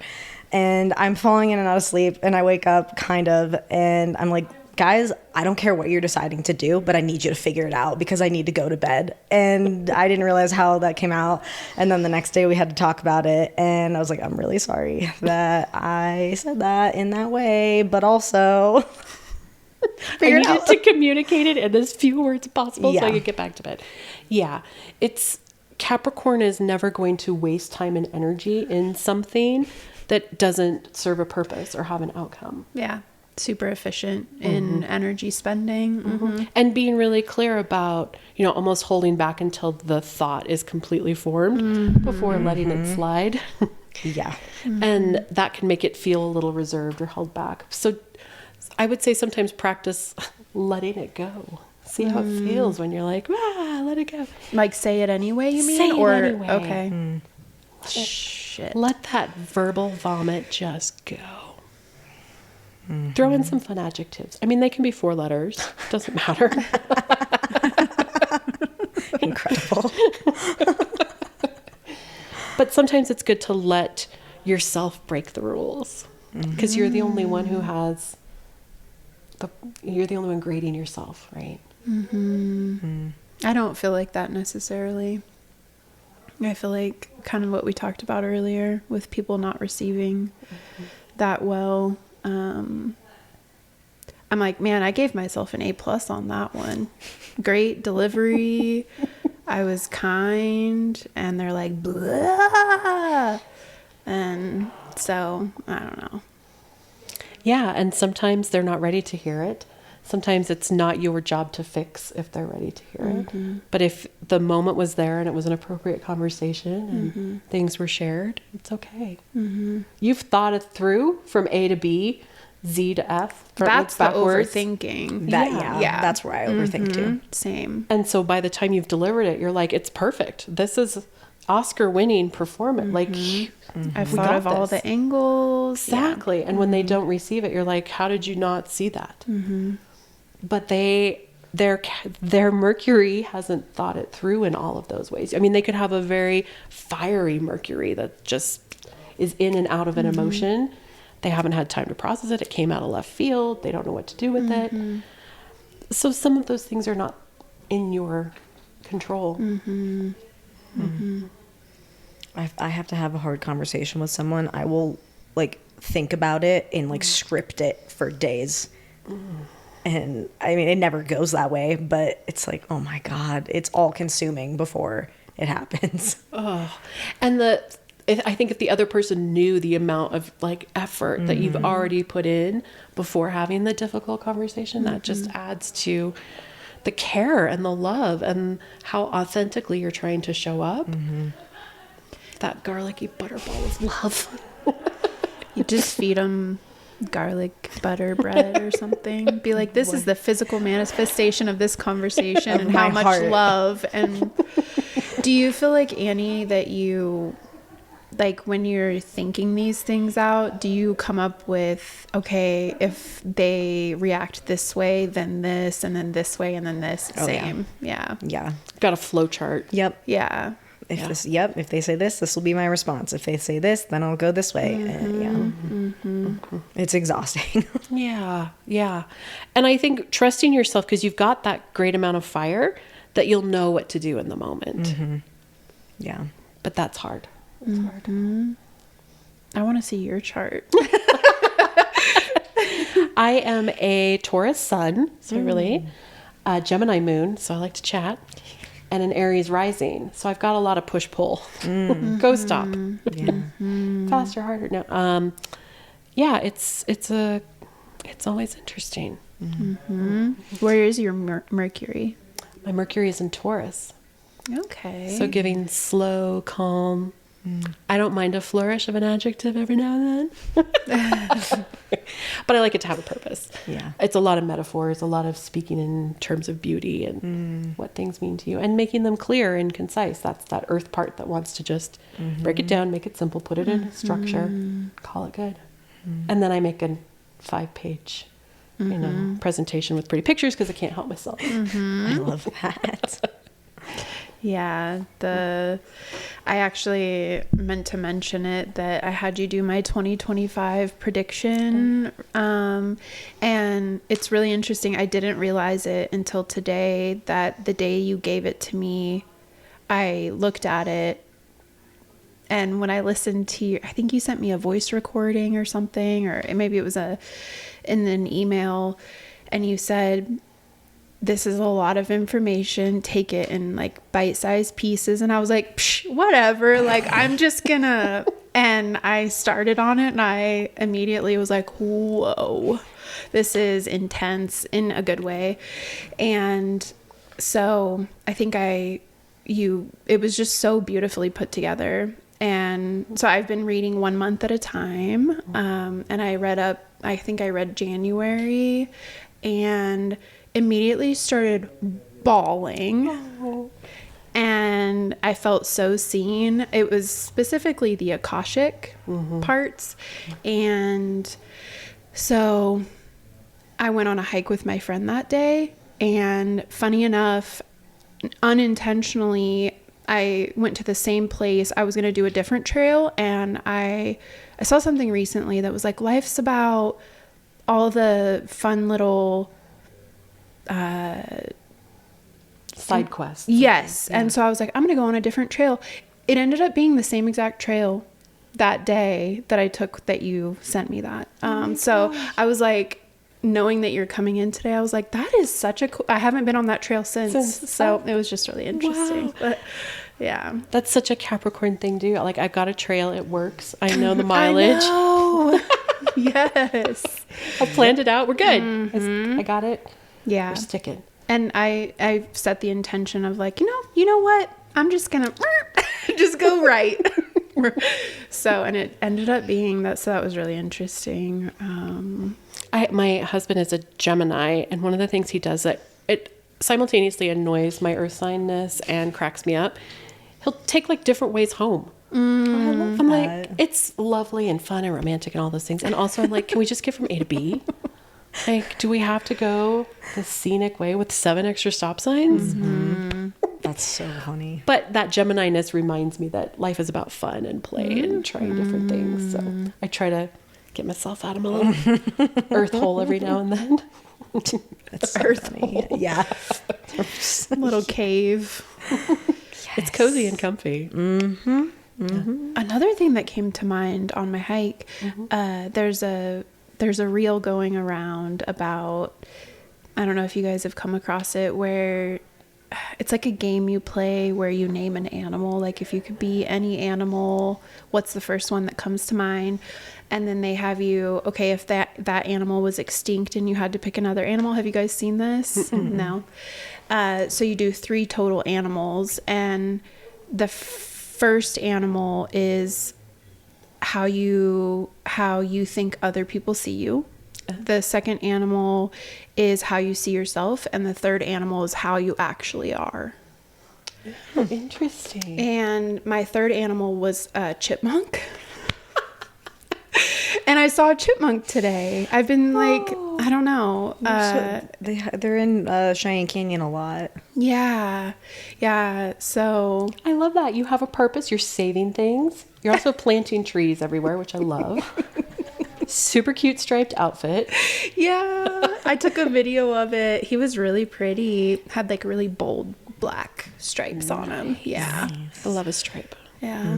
and I'm falling in and out of sleep, and I wake up kind of, and I'm like, guys, I don't care what you're deciding to do, but I need you to figure it out because I need to go to bed. And I didn't realize how that came out. And then the next day we had to talk about it. And I was like, I'm really sorry that I said that in that way, but also I needed to communicate it in as few words possible so I Yeah. could get back to bed. Yeah. Capricorn is never going to waste time and energy in something that doesn't serve a purpose or have an outcome. Yeah. Super efficient in energy spending. And being really clear about, almost holding back until the thought is completely formed before letting it slide. Yeah. And that can make it feel a little reserved or held back. So I would say sometimes practice letting it go. See how it feels when you're like, let it go. Like say it anyway, you mean? Say it or anyway. Okay. Shit. Let that verbal vomit just go. Throw in some fun adjectives. I mean, they can be 4 letters. Doesn't matter. Incredible. But sometimes it's good to let yourself break the rules because you're the only one who has you're the only one grading yourself, right? I don't feel like that necessarily. I feel like kind of what we talked about earlier with people not receiving that well. I'm like, man, I gave myself an A+ on that one. Great delivery. I was kind, and they're like, blah. And so I don't know. Yeah, and sometimes they're not ready to hear it. Sometimes it's not your job to fix if they're ready to hear it. But if the moment was there and it was an appropriate conversation and things were shared, it's okay. You've thought it through from A to B, Z to F. That's the backwards. overthinking. Yeah. That's where I overthink too. Same. And so by the time you've delivered it, you're like, it's perfect. This is Oscar-winning performance. Like, I've we thought got of all this. the angles. Exactly. And when they don't receive it, you're like, how did you not see that? But their Mercury hasn't thought it through in all of those ways. I mean, they could have a very fiery Mercury that just is in and out of an emotion. They haven't had time to process it. It came out of left field. They don't know what to do with it. So some of those things are not in your control. I have to have a hard conversation with someone. I will like think about it and like script it for days. And I mean, it never goes that way, but it's like, oh my God, it's all consuming before it happens. Oh, and I think if the other person knew the amount of like effort that you've already put in before having the difficult conversation, that just adds to the care and the love and how authentically you're trying to show up. That garlicky butterball of love. You just feed them garlic butter bread or something. Be like, this is the physical manifestation of this conversation and how my much heart. love. And do you feel like, Annie, that you, like when you're thinking these things out, do you come up with, okay, if they react this way, then this, and then this way, and then this, same. Yeah. Got a flow chart. Yep. Yeah. If they say this will be my response. If they say this, then I'll go this way. It's exhausting. Yeah. And I think trusting yourself, because you've got that great amount of fire, that you'll know what to do in the moment. Yeah. But that's hard. It's hard. I want to see your chart. I am a Taurus sun, so really a Gemini moon, so I like to chat, and an Aries rising. So I've got a lot of push-pull. Go stop. Faster, harder. No. Yeah, it's always interesting. Where is your Mercury? My Mercury is in Taurus. Okay. So giving slow, calm. I don't mind a flourish of an adjective every now and then. But I like it to have a purpose. Yeah. It's a lot of metaphors, a lot of speaking in terms of beauty and what things mean to you and making them clear and concise. That's that earth part that wants to just break it down, make it simple, put it in structure, call it good. And then I make a 5-page presentation with pretty pictures because I can't help myself. I love that. Yeah, I actually meant to mention it that I had you do my 2025 prediction. And it's really interesting. I didn't realize it until today that the day you gave it to me, I looked at it. And when I listened to you, I think you sent me a voice recording or something, or maybe it was in an email, and you said, this is a lot of information, take it in like bite-sized pieces. And I was like, psh, whatever, like I'm just gonna, and I started on it and I immediately was like, whoa, this is intense in a good way. And so I think it was just so beautifully put together. And so I've been reading 1 month at a time. And I read January and immediately started bawling. Oh. And I felt so seen. It was specifically the Akashic parts. And so I went on a hike with my friend that day. And funny enough, unintentionally, I went to the same place. I was going to do a different trail, and I saw something recently that was like, life's about all the fun little side quests. Yes. Yeah. And so I was like, I'm going to go on a different trail. It ended up being the same exact trail that day that I took, that you sent me that. So I was like, knowing that you're coming in today, I was like, that is such a cool, I haven't been on that trail since. So it was just really interesting. Wow. But yeah. That's such a Capricorn thing to do. Like, I've got a trail, it works. I know the mileage. I know. Yes. I've planned it out. We're good. I got it. Yeah. We're sticking. And I set the intention of like, you know what? I'm just going to just go right. So, and it ended up being that. So that was really interesting. My husband is a Gemini, and one of the things he does that it simultaneously annoys my earth signness and cracks me up, he'll take like different ways home. I'm like, it's lovely and fun and romantic and all those things. And also I'm like, can we just get from A to B? Like, do we have to go the scenic way with 7 extra stop signs? That's so funny. But that Gemini-ness reminds me that life is about fun and play and trying different things. So I try to get myself out of my little earth hole every now and then. That's so funny. Hole. Yeah. Little cave. Yes. It's cozy and comfy. Another thing that came to mind on my hike, there's a reel going around about, I don't know if you guys have come across it, where it's like a game you play where you name an animal. Like, if you could be any animal, what's the first one that comes to mind? And then they have you, okay, if that animal was extinct and you had to pick another animal. Have you guys seen this? No. So you do 3 total animals, and the first animal is how you think other people see you. The second animal is how you see yourself, and the third animal is how you actually are. Oh, interesting. And my third animal was a chipmunk. And I saw a chipmunk today. I've been like, I don't know. They're in Cheyenne Canyon a lot. Yeah. So I love that. You have a purpose. You're saving things. You're also planting trees everywhere, which I love. Super cute striped outfit. Yeah. I took a video of it. He was really pretty. Had like really bold black stripes on him. Yeah. Nice. I love a stripe. Yeah.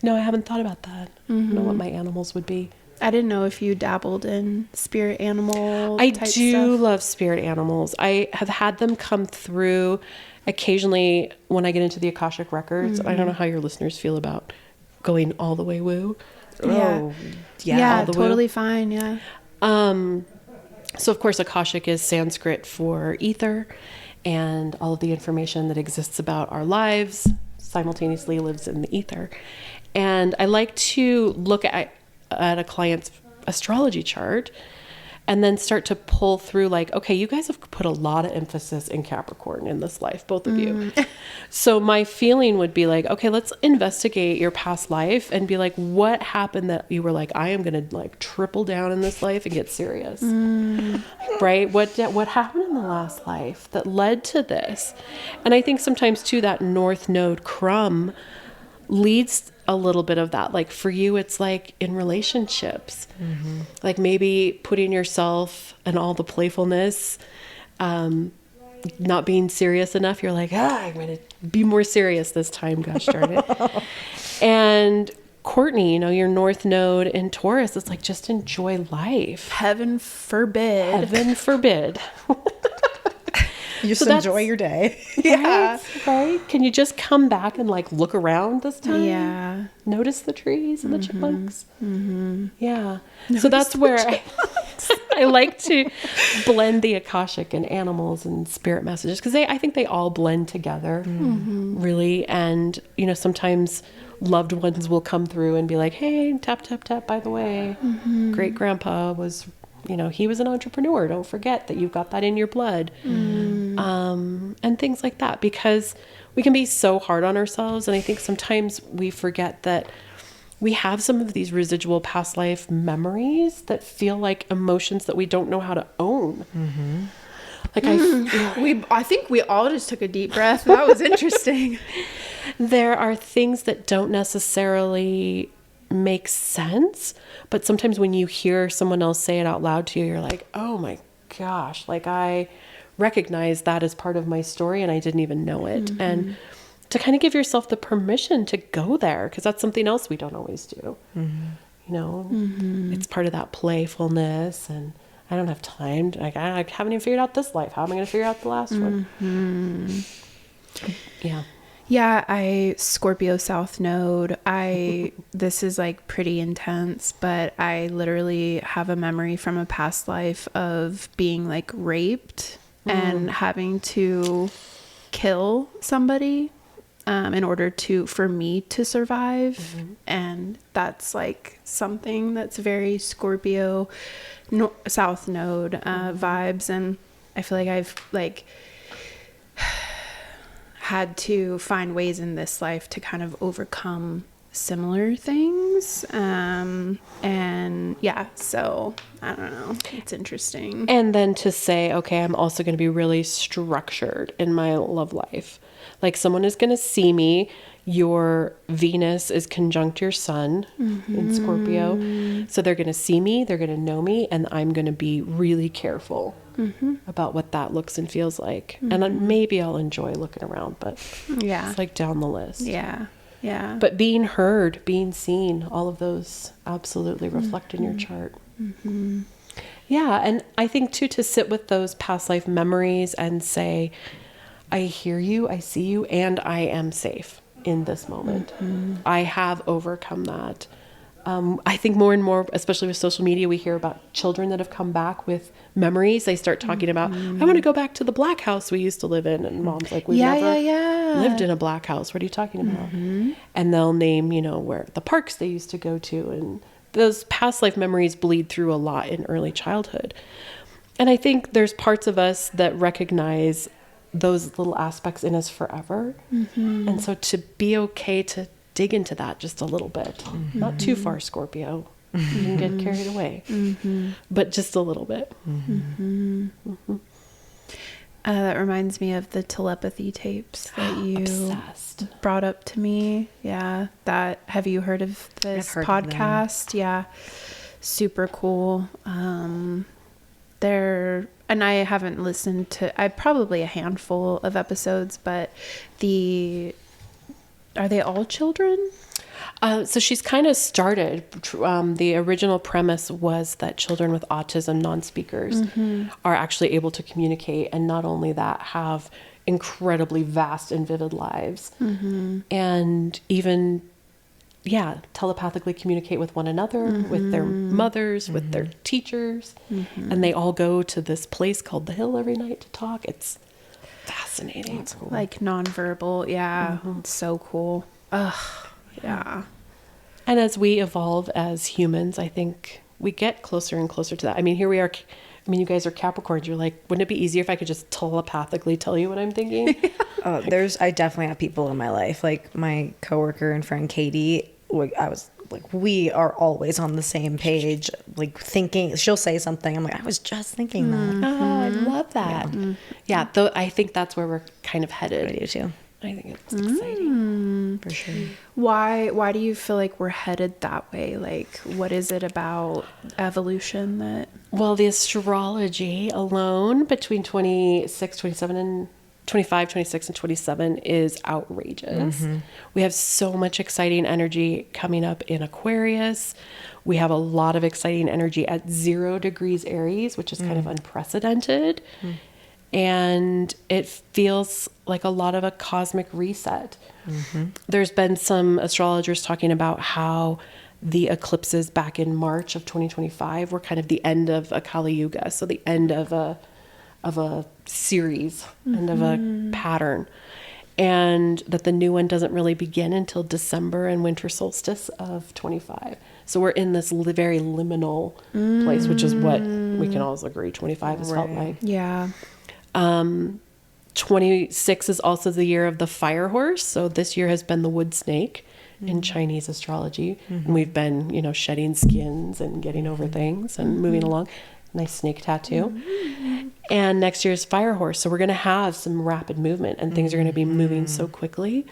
No, I haven't thought about that. I don't know what my animals would be. I didn't know if you dabbled in spirit animal I type do stuff. love spirit animals. I have had them come through occasionally when I get into the Akashic records. I don't know how your listeners feel about going all the way woo. Yeah, totally fine. Yeah. So of course Akashic is Sanskrit for ether, and all of the information that exists about our lives simultaneously lives in the ether. And I like to look at a client's astrology chart and then start to pull through like, okay, you guys have put a lot of emphasis in Capricorn in this life, both of you. So my feeling would be like, okay, let's investigate your past life and be like, what happened that you were like, I am going to like triple down in this life and get serious, right? What happened in the last life that led to this? And I think sometimes too, that North Node crumb leads a little bit of that. Like for you, it's like in relationships, like maybe putting yourself and all the playfulness, not being serious enough. You're like, I'm going to be more serious this time. Gosh darn it. And Courtney, your North Node in Taurus, it's like, just enjoy life. Heaven forbid. Heaven forbid. You just enjoy your day. Yeah. Right? Can you just come back and like look around this time? Yeah. Notice the trees and the chipmunks. Yeah. So that's where I like to blend the Akashic and animals and spirit messages, because I think they all blend together really. And, sometimes loved ones will come through and be like, hey, tap, tap, tap, by the way, great grandpa was, he was an entrepreneur. Don't forget that you've got that in your blood. And things like that, because we can be so hard on ourselves. And I think sometimes we forget that we have some of these residual past life memories that feel like emotions that we don't know how to own. Like I think we all just took a deep breath. That was interesting. There are things that don't necessarily make sense, but sometimes when you hear someone else say it out loud to you, you're like, oh my gosh, like I recognize that as part of my story and I didn't even know it. And to kind of give yourself the permission to go there, because that's something else we don't always do. It's part of that playfulness, and I don't have time to, I haven't even figured out this life. How am I going to figure out the last one? Yeah, I Scorpio South Node. This is like pretty intense, but I literally have a memory from a past life of being like raped and having to kill somebody in order for me to survive. And that's like something that's very Scorpio South Node vibes. And I feel like I've like had to find ways in this life to kind of overcome similar things. And yeah, so I don't know. It's interesting. And then to say, okay, I'm also going to be really structured in my love life. Like someone is going to see me. Your Venus is conjunct your sun in Scorpio. So they're going to see me, they're going to know me, and I'm going to be really careful about what that looks and feels like. And then maybe I'll enjoy looking around, but it's like down the list. Yeah. Yeah. But being heard, being seen, all of those absolutely reflect in your chart. Yeah. And I think too, to sit with those past life memories and say, I hear you, I see you, and I am safe in this moment. I have overcome that. I think more and more, especially with social media, we hear about children that have come back with memories. They start talking about, I want to go back to the black house we used to live in. And mom's like, we've never lived in a black house. What are you talking about? And they'll name, where the parks they used to go to. And those past life memories bleed through a lot in early childhood. And I think there's parts of us that recognize those little aspects in us forever. And so to be okay to dig into that just a little bit, not too far, Scorpio, you can get carried away, but just a little bit. That reminds me of the telepathy tapes that you Obsessed. brought up to me. Yeah. Have you heard of this podcast? Yeah. Super cool. And I haven't listened to, probably a handful of episodes, but are they all children? So she's kind of started, the original premise was that children with autism, non-speakers, are actually able to communicate, and not only that, have incredibly vast and vivid lives, and even telepathically communicate with one another, with their mothers, with their teachers, and they all go to this place called the Hill every night to talk. It's fascinating. That's cool. Like nonverbal. Yeah. It's so cool. Ugh. Yeah. And as we evolve as humans, I think we get closer and closer to that. I mean, here we are mean, you guys are Capricorns. You're like, wouldn't it be easier if I could just telepathically tell you what I'm thinking? I definitely have people in my life, like my coworker and friend Katie. We are always on the same page, like thinking. She'll say something, I'm like, I was just thinking that. Oh, I love that. Yeah, though I think that's where we're kind of headed. I do too. I think it's exciting. For sure. Why do you feel like we're headed that way? Like, what is it about evolution that... Well, the astrology alone between 26, 27, and 25, 26, and 27 is outrageous. We have so much exciting energy coming up in Aquarius. We have a lot of exciting energy at 0 degrees Aries, which is kind of unprecedented. And it feels like a lot of a cosmic reset. There's been some astrologers talking about how the eclipses back in March of 2025 were kind of the end of a Kali Yuga, so the end of a series, end of a pattern, and that the new one doesn't really begin until December and winter solstice of 25. So we're in this very liminal place, which is what we can all agree 25 has felt like. Yeah. 26 is also the year of the fire horse. So this year has been the wood snake in Chinese astrology. And we've been, shedding skins and getting over things and moving along. Nice snake tattoo. And next year is fire horse. So we're going to have some rapid movement and things are going to be moving so quickly.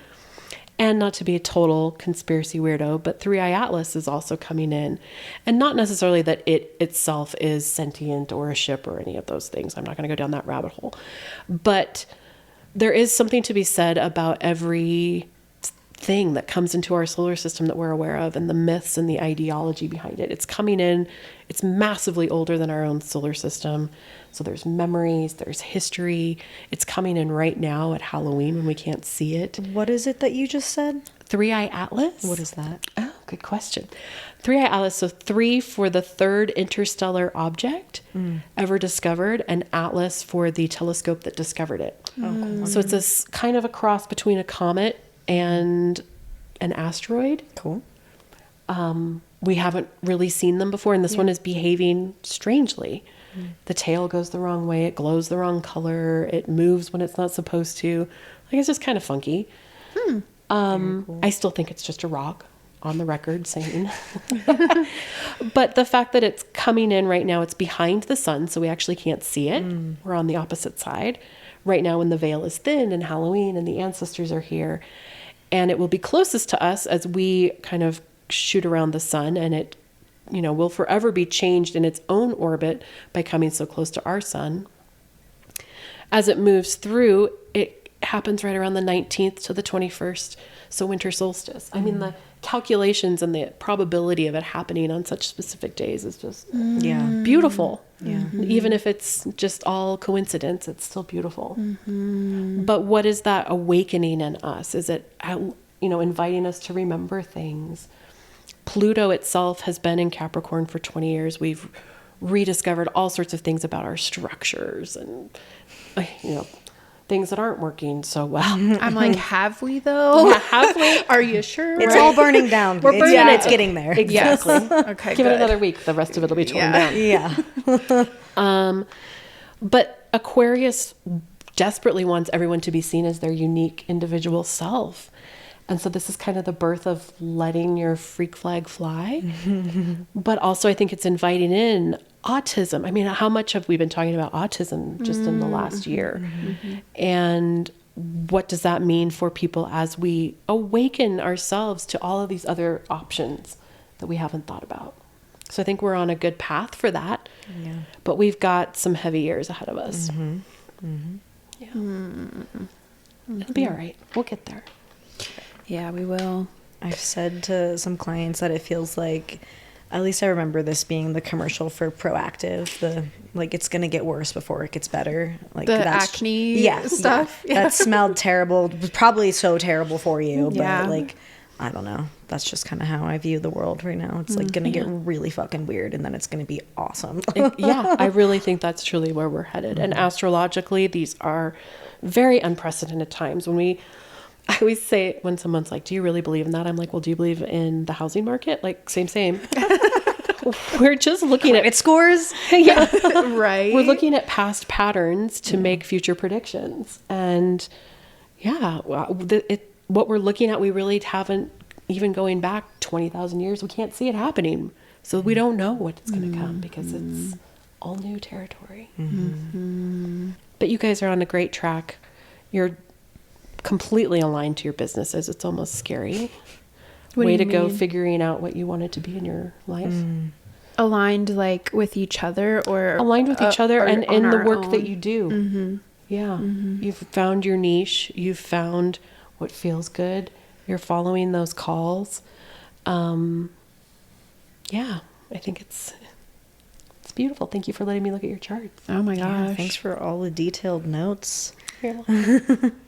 And not to be a total conspiracy weirdo, but 3i Atlas is also coming in. And not necessarily that it itself is sentient or a ship or any of those things. I'm not going to go down that rabbit hole. But there is something to be said about every thing that comes into our solar system that we're aware of and the myths and the ideology behind it. It's coming in. It's massively older than our own solar system. So there's memories, there's history. It's coming in right now at Halloween when we can't see it. What is it that you just said? 3i Atlas? What is that? Oh, good question. 3i Atlas, so 3 for the third interstellar object ever discovered, and Atlas for the telescope that discovered it. Oh, cool. So it's a kind of a cross between a comet and an asteroid. Cool. We haven't really seen them before, and this one is behaving strangely. The tail goes the wrong way. It glows the wrong color. It moves when it's not supposed to. Like, it's just kind of funky. Cool. I still think it's just a rock, on the record saying. But the fact that it's coming in right now, it's behind the sun, so we actually can't see it. We're on the opposite side. Right now when the veil is thin and Halloween and the ancestors are here. And it will be closest to us as we kind of shoot around the sun, and it will forever be changed in its own orbit by coming so close to our sun. As it moves through, it happens right around the 19th to the 21st, so winter solstice. I mean, the calculations and the probability of it happening on such specific days is just beautiful. Yeah. Even if it's just all coincidence, it's still beautiful. But what is that awakening in us? Is it, inviting us to remember things? Pluto itself has been in Capricorn for 20 years. We've rediscovered all sorts of things about our structures and, things that aren't working so well. I'm like, have we though? Have we? Are you sure? It's all burning down. We're burning It's getting there. Exactly. Okay, Give good. it another week. The rest of it will be torn down. Yeah. But Aquarius desperately wants everyone to be seen as their unique individual self. And so this is kind of the birth of letting your freak flag fly. But also I think it's inviting in autism. I mean, how much have we been talking about autism just in the last year? And what does that mean for people as we awaken ourselves to all of these other options that we haven't thought about? So I think we're on a good path for that. Yeah. But we've got some heavy years ahead of us. Yeah. It'll be all right. We'll get there. Yeah, we will. I've said to some clients that it feels like, at least I remember this being the commercial for Proactive, it's going to get worse before it gets better. Like the acne stuff. Yeah. That smelled terrible. It was probably so terrible for you, Yeah. but I don't know. That's just kind of how I view the world right now. It's going to get really fucking weird, and then it's going to be awesome. Yeah, I really think that's truly where we're headed. And astrologically, these are very unprecedented times. I always say when someone's like, do you really believe in that? I'm like, well, do you believe in the housing market? Like, same. we're just looking at Credit scores. yeah. Right. We're looking at past patterns to make future predictions. And yeah, what we're looking at, we really haven't, even going back 20,000 years, we can't see it happening. So we don't know what's going to come because it's all new territory. But you guys are on a great track. You're completely aligned to your businesses. It's almost scary. What do Way you to go mean? figuring out what you wanted to be in your life. Aligned like with each other or Aligned with each other or and on in the our work that own? you do. Yeah. You've found your niche. You've found what feels good. You're following those calls. Yeah, I think it's beautiful. Thank you for letting me look at your charts. Oh my Yeah, gosh. thanks for all the detailed notes.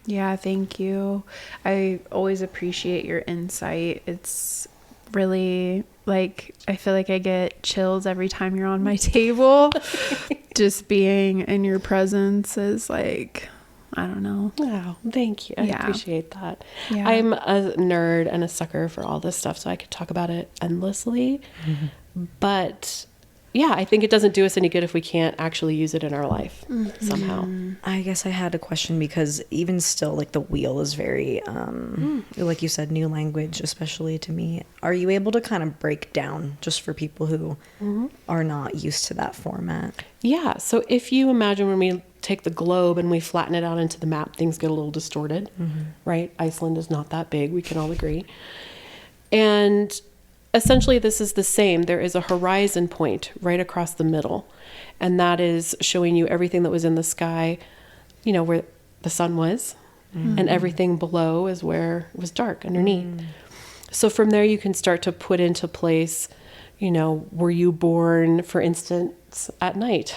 Yeah, thank you. I always appreciate your insight. It's really like, I feel like I get chills every time you're on my table. Just being in your presence is like, I don't know. Oh, thank you. I Yeah. appreciate that. Yeah. I'm a nerd and a sucker for all this stuff, so I could talk about it endlessly. But yeah, I think it doesn't do us any good if we can't actually use it in our life somehow. I guess I had a question because even still, like the wheel is very, like you said, new language, especially to me. Are you able to kind of break down just for people who are not used to that format? Yeah. So if you imagine when we take the globe and we flatten it out into the map, things get a little distorted, right? Iceland is not that big. We can all agree. And essentially this is the same. There is a horizon point right across the middle. And that is showing you everything that was in the sky, you know, where the sun was. And everything below is where it was dark underneath. So from there you can start to put into place, you know, were you born, for instance, at night?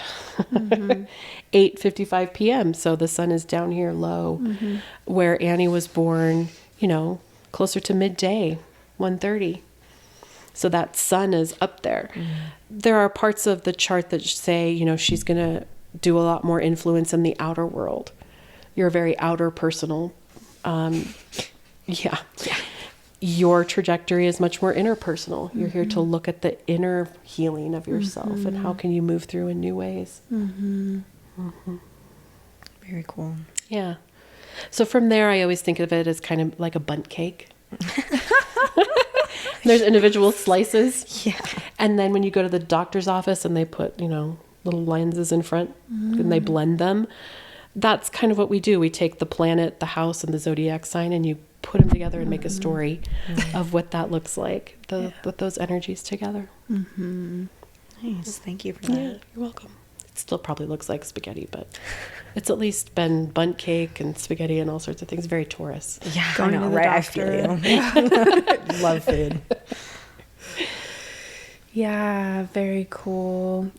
8:55 p.m. So the sun is down here low. Where Annie was born, you know, closer to midday, 1:30. So that sun is up there. There are parts of the chart that say, you know, she's going to do a lot more influence in the outer world. You're very outer personal. Yeah. Your trajectory is much more interpersonal. You're here to look at the inner healing of yourself and how can you move through in new ways. Very cool. Yeah. So from there, I always think of it as kind of like a bundt cake. There's individual slices. Yeah. And then when you go to the doctor's office and they put, you know, little lenses in front and they blend them, that's kind of what we do. We take the planet, the house, and the zodiac sign, and you put them together and make a story of what that looks like, with those energies together. Nice. Thank you for that. Yeah, you're welcome. It still probably looks like spaghetti, but it's at least been bundt cake and spaghetti and all sorts of things. Very Taurus. Yeah, Going I know, to the right? I doctor. feel you. Love food. Yeah, very cool.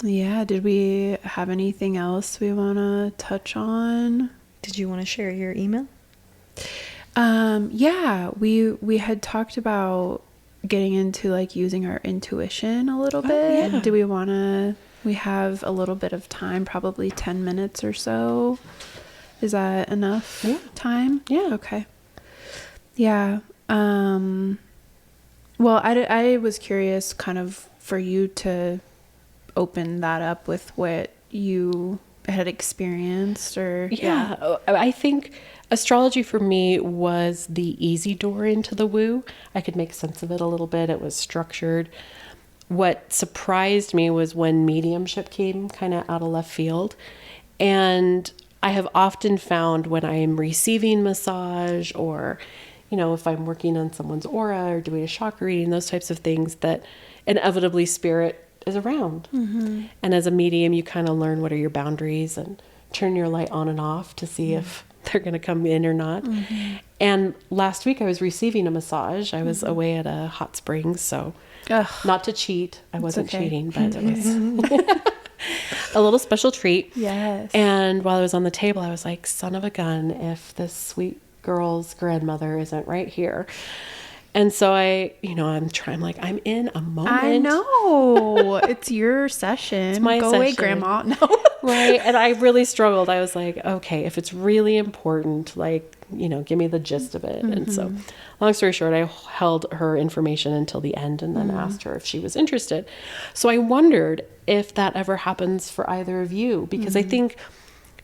Yeah, did we have anything else we want to touch on? Did you want to share your email? Yeah, we had talked about getting into like using our intuition a little bit. yeah. Do we want to, we have a little bit of time, probably 10 minutes or so. Is that enough time? Yeah. Okay. Yeah. Well, I was curious kind of for you to open that up with what you had experienced or Yeah. I think astrology for me was the easy door into the woo. I could make sense of it a little bit. It was structured. What surprised me was when mediumship came kind of out of left field. And I have often found when I am receiving massage or, you know, if I'm working on someone's aura or doing a chakra reading, those types of things, that inevitably spirit is around. And as a medium, you kind of learn what are your boundaries and turn your light on and off to see if they're going to come in or not. And last week I was receiving a massage. I was away at a hot springs, so not to cheat. I wasn't okay. cheating, but it was a little special treat. Yes. And while I was on the table, I was like, son of a gun, if this sweet girl's grandmother isn't right here. And so I'm I'm in a moment. I know. It's your session. It's my Go away, session. Grandma. No. Right. And I really struggled. I was like, okay, if it's really important, like, give me the gist of it. And so, long story short, I held her information until the end and then asked her if she was interested. So I wondered if that ever happens for either of you, because I think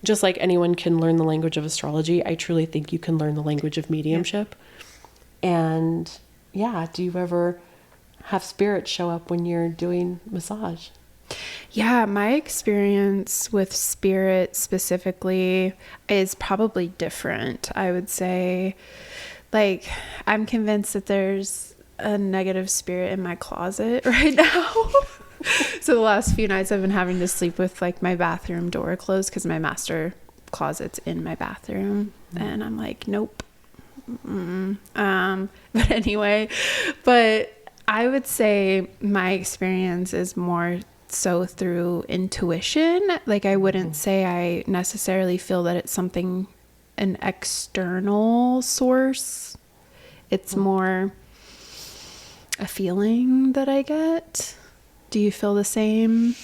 just like anyone can learn the language of astrology, I truly think you can learn the language of mediumship. And yeah, do you ever have spirit show up when you're doing massage? Yeah, my experience with spirit specifically is probably different. I would say, like, I'm convinced that there's a negative spirit in my closet right now. So the last few nights I've been having to sleep with like my bathroom door closed because my master closet's in my bathroom. And I'm like, nope. But anyway, I would say my experience is more so through intuition. Like, I wouldn't say I necessarily feel that it's an external source. It's more a feeling that I get. Do you feel the same?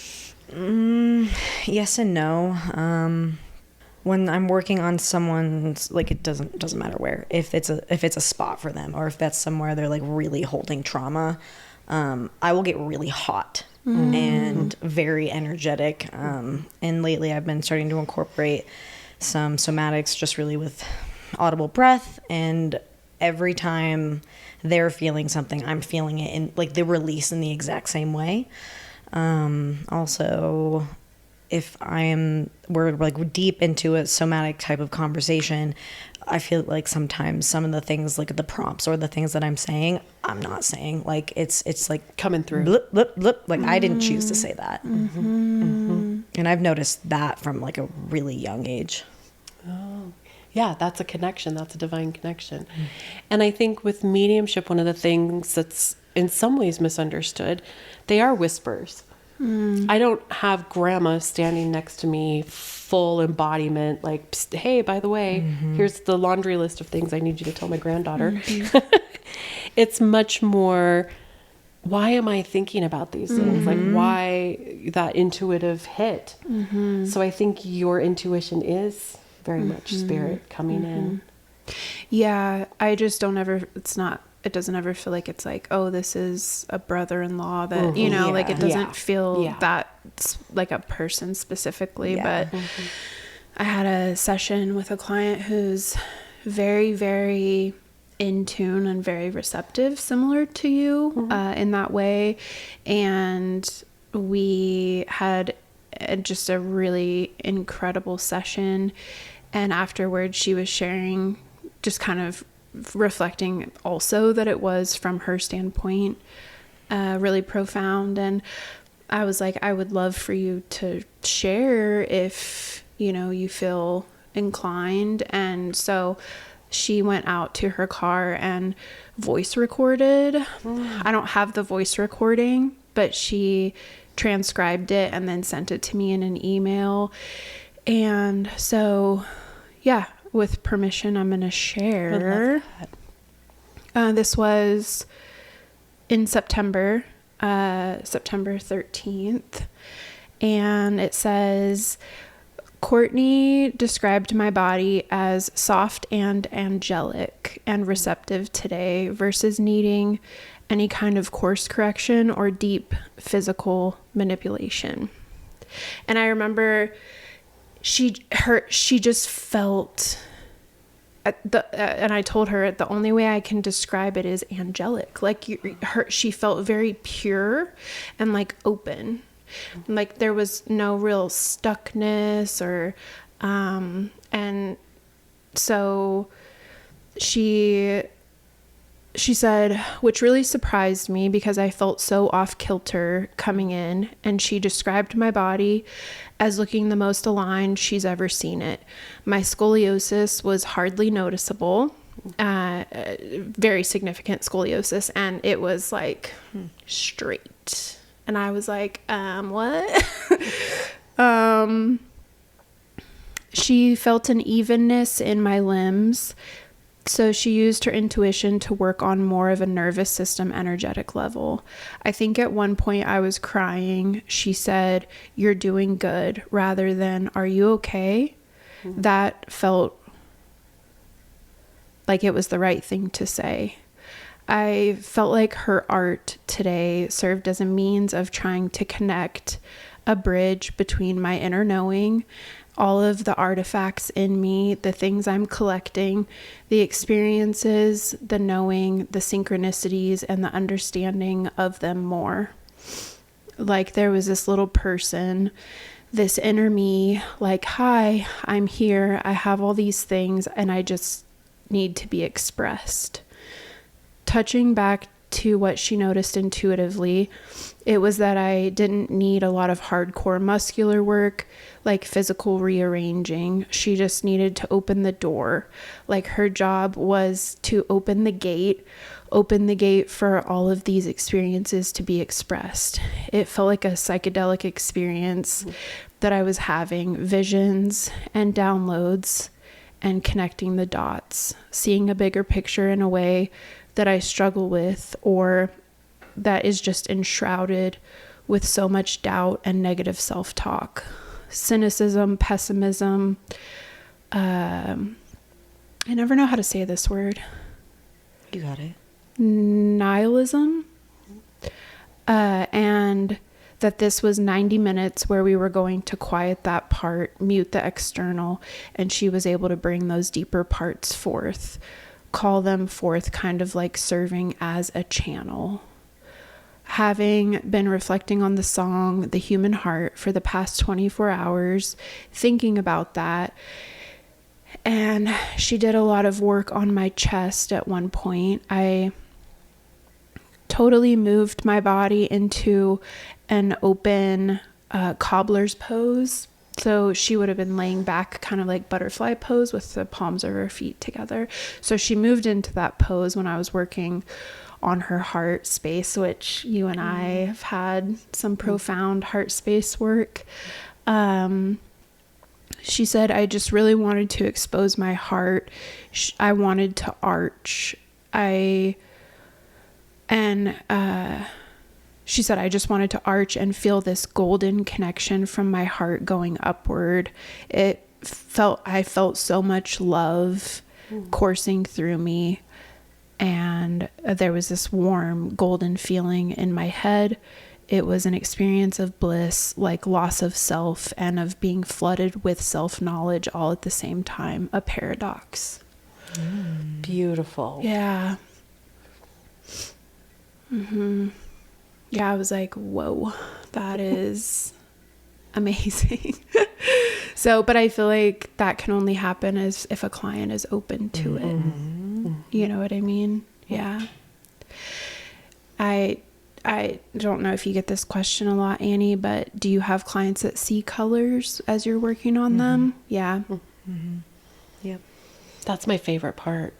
Yes and no. When I'm working on someone's, like, it doesn't matter where, if it's a spot for them, or if that's somewhere they're like really holding trauma, I will get really hot and very energetic. And lately I've been starting to incorporate some somatics, just really with audible breath, and every time they're feeling something, I'm feeling it in, like, the release in the exact same way. Also, if we're like deep into a somatic type of conversation, I feel like sometimes some of the things, like the prompts or the things that I'm saying, I'm not saying. Like, it's like coming through. Blip, blip, blip. Like, I didn't choose to say that. And I've noticed that from like a really young age. Oh, yeah, that's a connection. That's a divine connection. And I think with mediumship, one of the things that's in some ways misunderstood, they are whispers. I don't have grandma standing next to me, full embodiment, like, "Psst, hey, by the way, here's the laundry list of things I need you to tell my granddaughter." It's much more, why am I thinking about these things? Like, why that intuitive hit? So I think your intuition is very much spirit coming in. Yeah, I just don't ever, it doesn't ever feel like it's like, oh, this is a brother-in-law that, like, it doesn't feel that like a person specifically. But I had a session with a client who's very, very in tune and very receptive, similar to you in that way. And we had just a really incredible session. And afterwards, she was sharing, just kind of reflecting also that it was, from her standpoint, really profound. And I was like, I would love for you to share if, you feel inclined. And so she went out to her car and voice recorded. I don't have the voice recording, but she transcribed it and then sent it to me in an email. And so, yeah, with permission, I'm going to share. This was in September 13th. And it says, Courtney described my body as soft and angelic and receptive today versus needing any kind of course correction or deep physical manipulation. And I remember she just felt and I told her the only way I can describe it is angelic. Like, she felt very pure and like open. Like, there was no real stuckness or and so she said, which really surprised me because I felt so off kilter coming in, and she described my body as looking the most aligned she's ever seen it. My scoliosis was hardly noticeable, very significant scoliosis, and it was like straight. And I was like, what? She felt an evenness in my limbs So she used her intuition to work on more of a nervous system energetic level. I think at one point I was crying. She said, "You're doing good," rather than, "Are you okay?" That felt like it was the right thing to say. I felt like her art today served as a means of trying to connect a bridge between my inner knowing, all of the artifacts in me, the things I'm collecting, the experiences, the knowing, the synchronicities, and the understanding of them more. Like there was this little person, this inner me, like, "Hi, I'm here. I have all these things and I just need to be expressed." Touching back to what she noticed intuitively, it was that I didn't need a lot of hardcore muscular work, like physical rearranging. She just needed to open the door. Like her job was to open the gate for all of these experiences to be expressed. It felt like a psychedelic experience that I was having, visions and downloads and connecting the dots, seeing a bigger picture in a way that I struggle with, or that is just enshrouded with so much doubt and negative self-talk, cynicism, pessimism. I never know how to say this word. You got it. Nihilism. And that this was 90 minutes where we were going to quiet that part, mute the external, and she was able to bring those deeper parts forth, call them forth, kind of like serving as a channel. Having been reflecting on the song The Human Heart for the past 24 hours, thinking about that, and she did a lot of work on my chest at one point. I totally moved my body into an open cobbler's pose. So she would have been laying back kind of like butterfly pose with the palms of her feet together. So she moved into that pose when I was working on her heart space, which you and I have had some profound heart space work. She said, "I just really wanted to expose my heart. I wanted to arch. She said, I just wanted to arch and feel this golden connection from my heart going upward. I felt so much love coursing through me. And there was this warm golden feeling in my head. It was an experience of bliss, like loss of self and of being flooded with self-knowledge all at the same time, a paradox." Beautiful. Yeah. Yeah, I was like, whoa, that is amazing. So, but I feel like that can only happen as if a client is open to it. You know what I mean? Yeah. I don't know if you get this question a lot, Annie, but do you have clients that see colors as you're working on them? Yeah. Yep. That's my favorite part.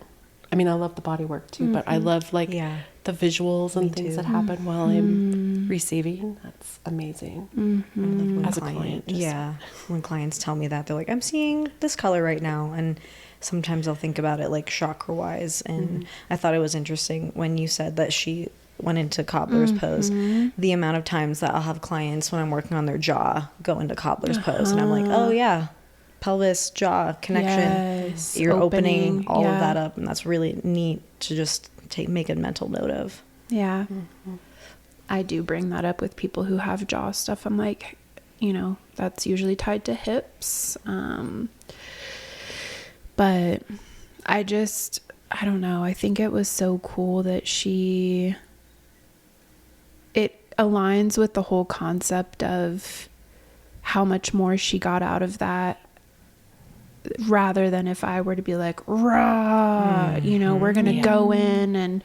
I mean, I love the body work too, but I love the visuals and things that happen while I'm receiving. That's amazing. As a client. When clients tell me that, they're like, "I'm seeing this color right now." And sometimes I'll think about it like chakra wise. And I thought it was interesting when you said that she went into cobbler's pose, the amount of times that I'll have clients when I'm working on their jaw go into cobbler's pose. And I'm like, oh yeah, pelvis, jaw connection. Yes. You're opening all of that up. And that's really neat to just make a mental note of. Yeah. I do bring that up with people who have jaw stuff. I'm like, that's usually tied to hips. But I don't know. I think it was so cool that it aligns with the whole concept of how much more she got out of that, rather than if I were to be like, rah, we're going to go in and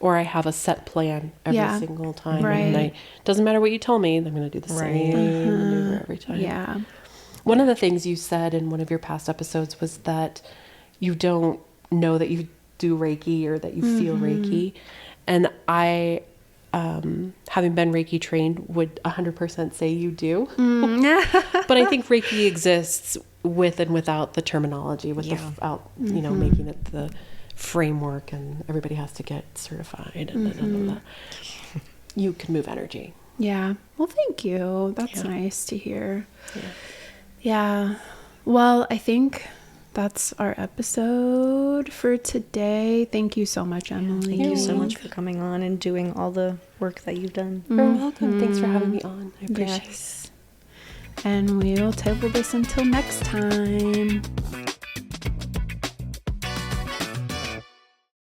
or I have a set plan every single time. Right. And doesn't matter what you tell me, I'm going to do the same maneuver every time. Yeah. One of the things you said in one of your past episodes was that you don't know that you do Reiki or that you feel Reiki. And I, having been Reiki trained, would 100% say you do. But I think Reiki exists with and without the terminology, without, making it the framework and everybody has to get certified and you can move energy. Yeah. Well, thank you. That's nice to hear. Yeah. Well, I think that's our episode for today. Thank you so much, Emily. Thank you so much for coming on and doing all the work that you've done. You're welcome. Thanks for having me on. I appreciate it. And we'll table this until next time.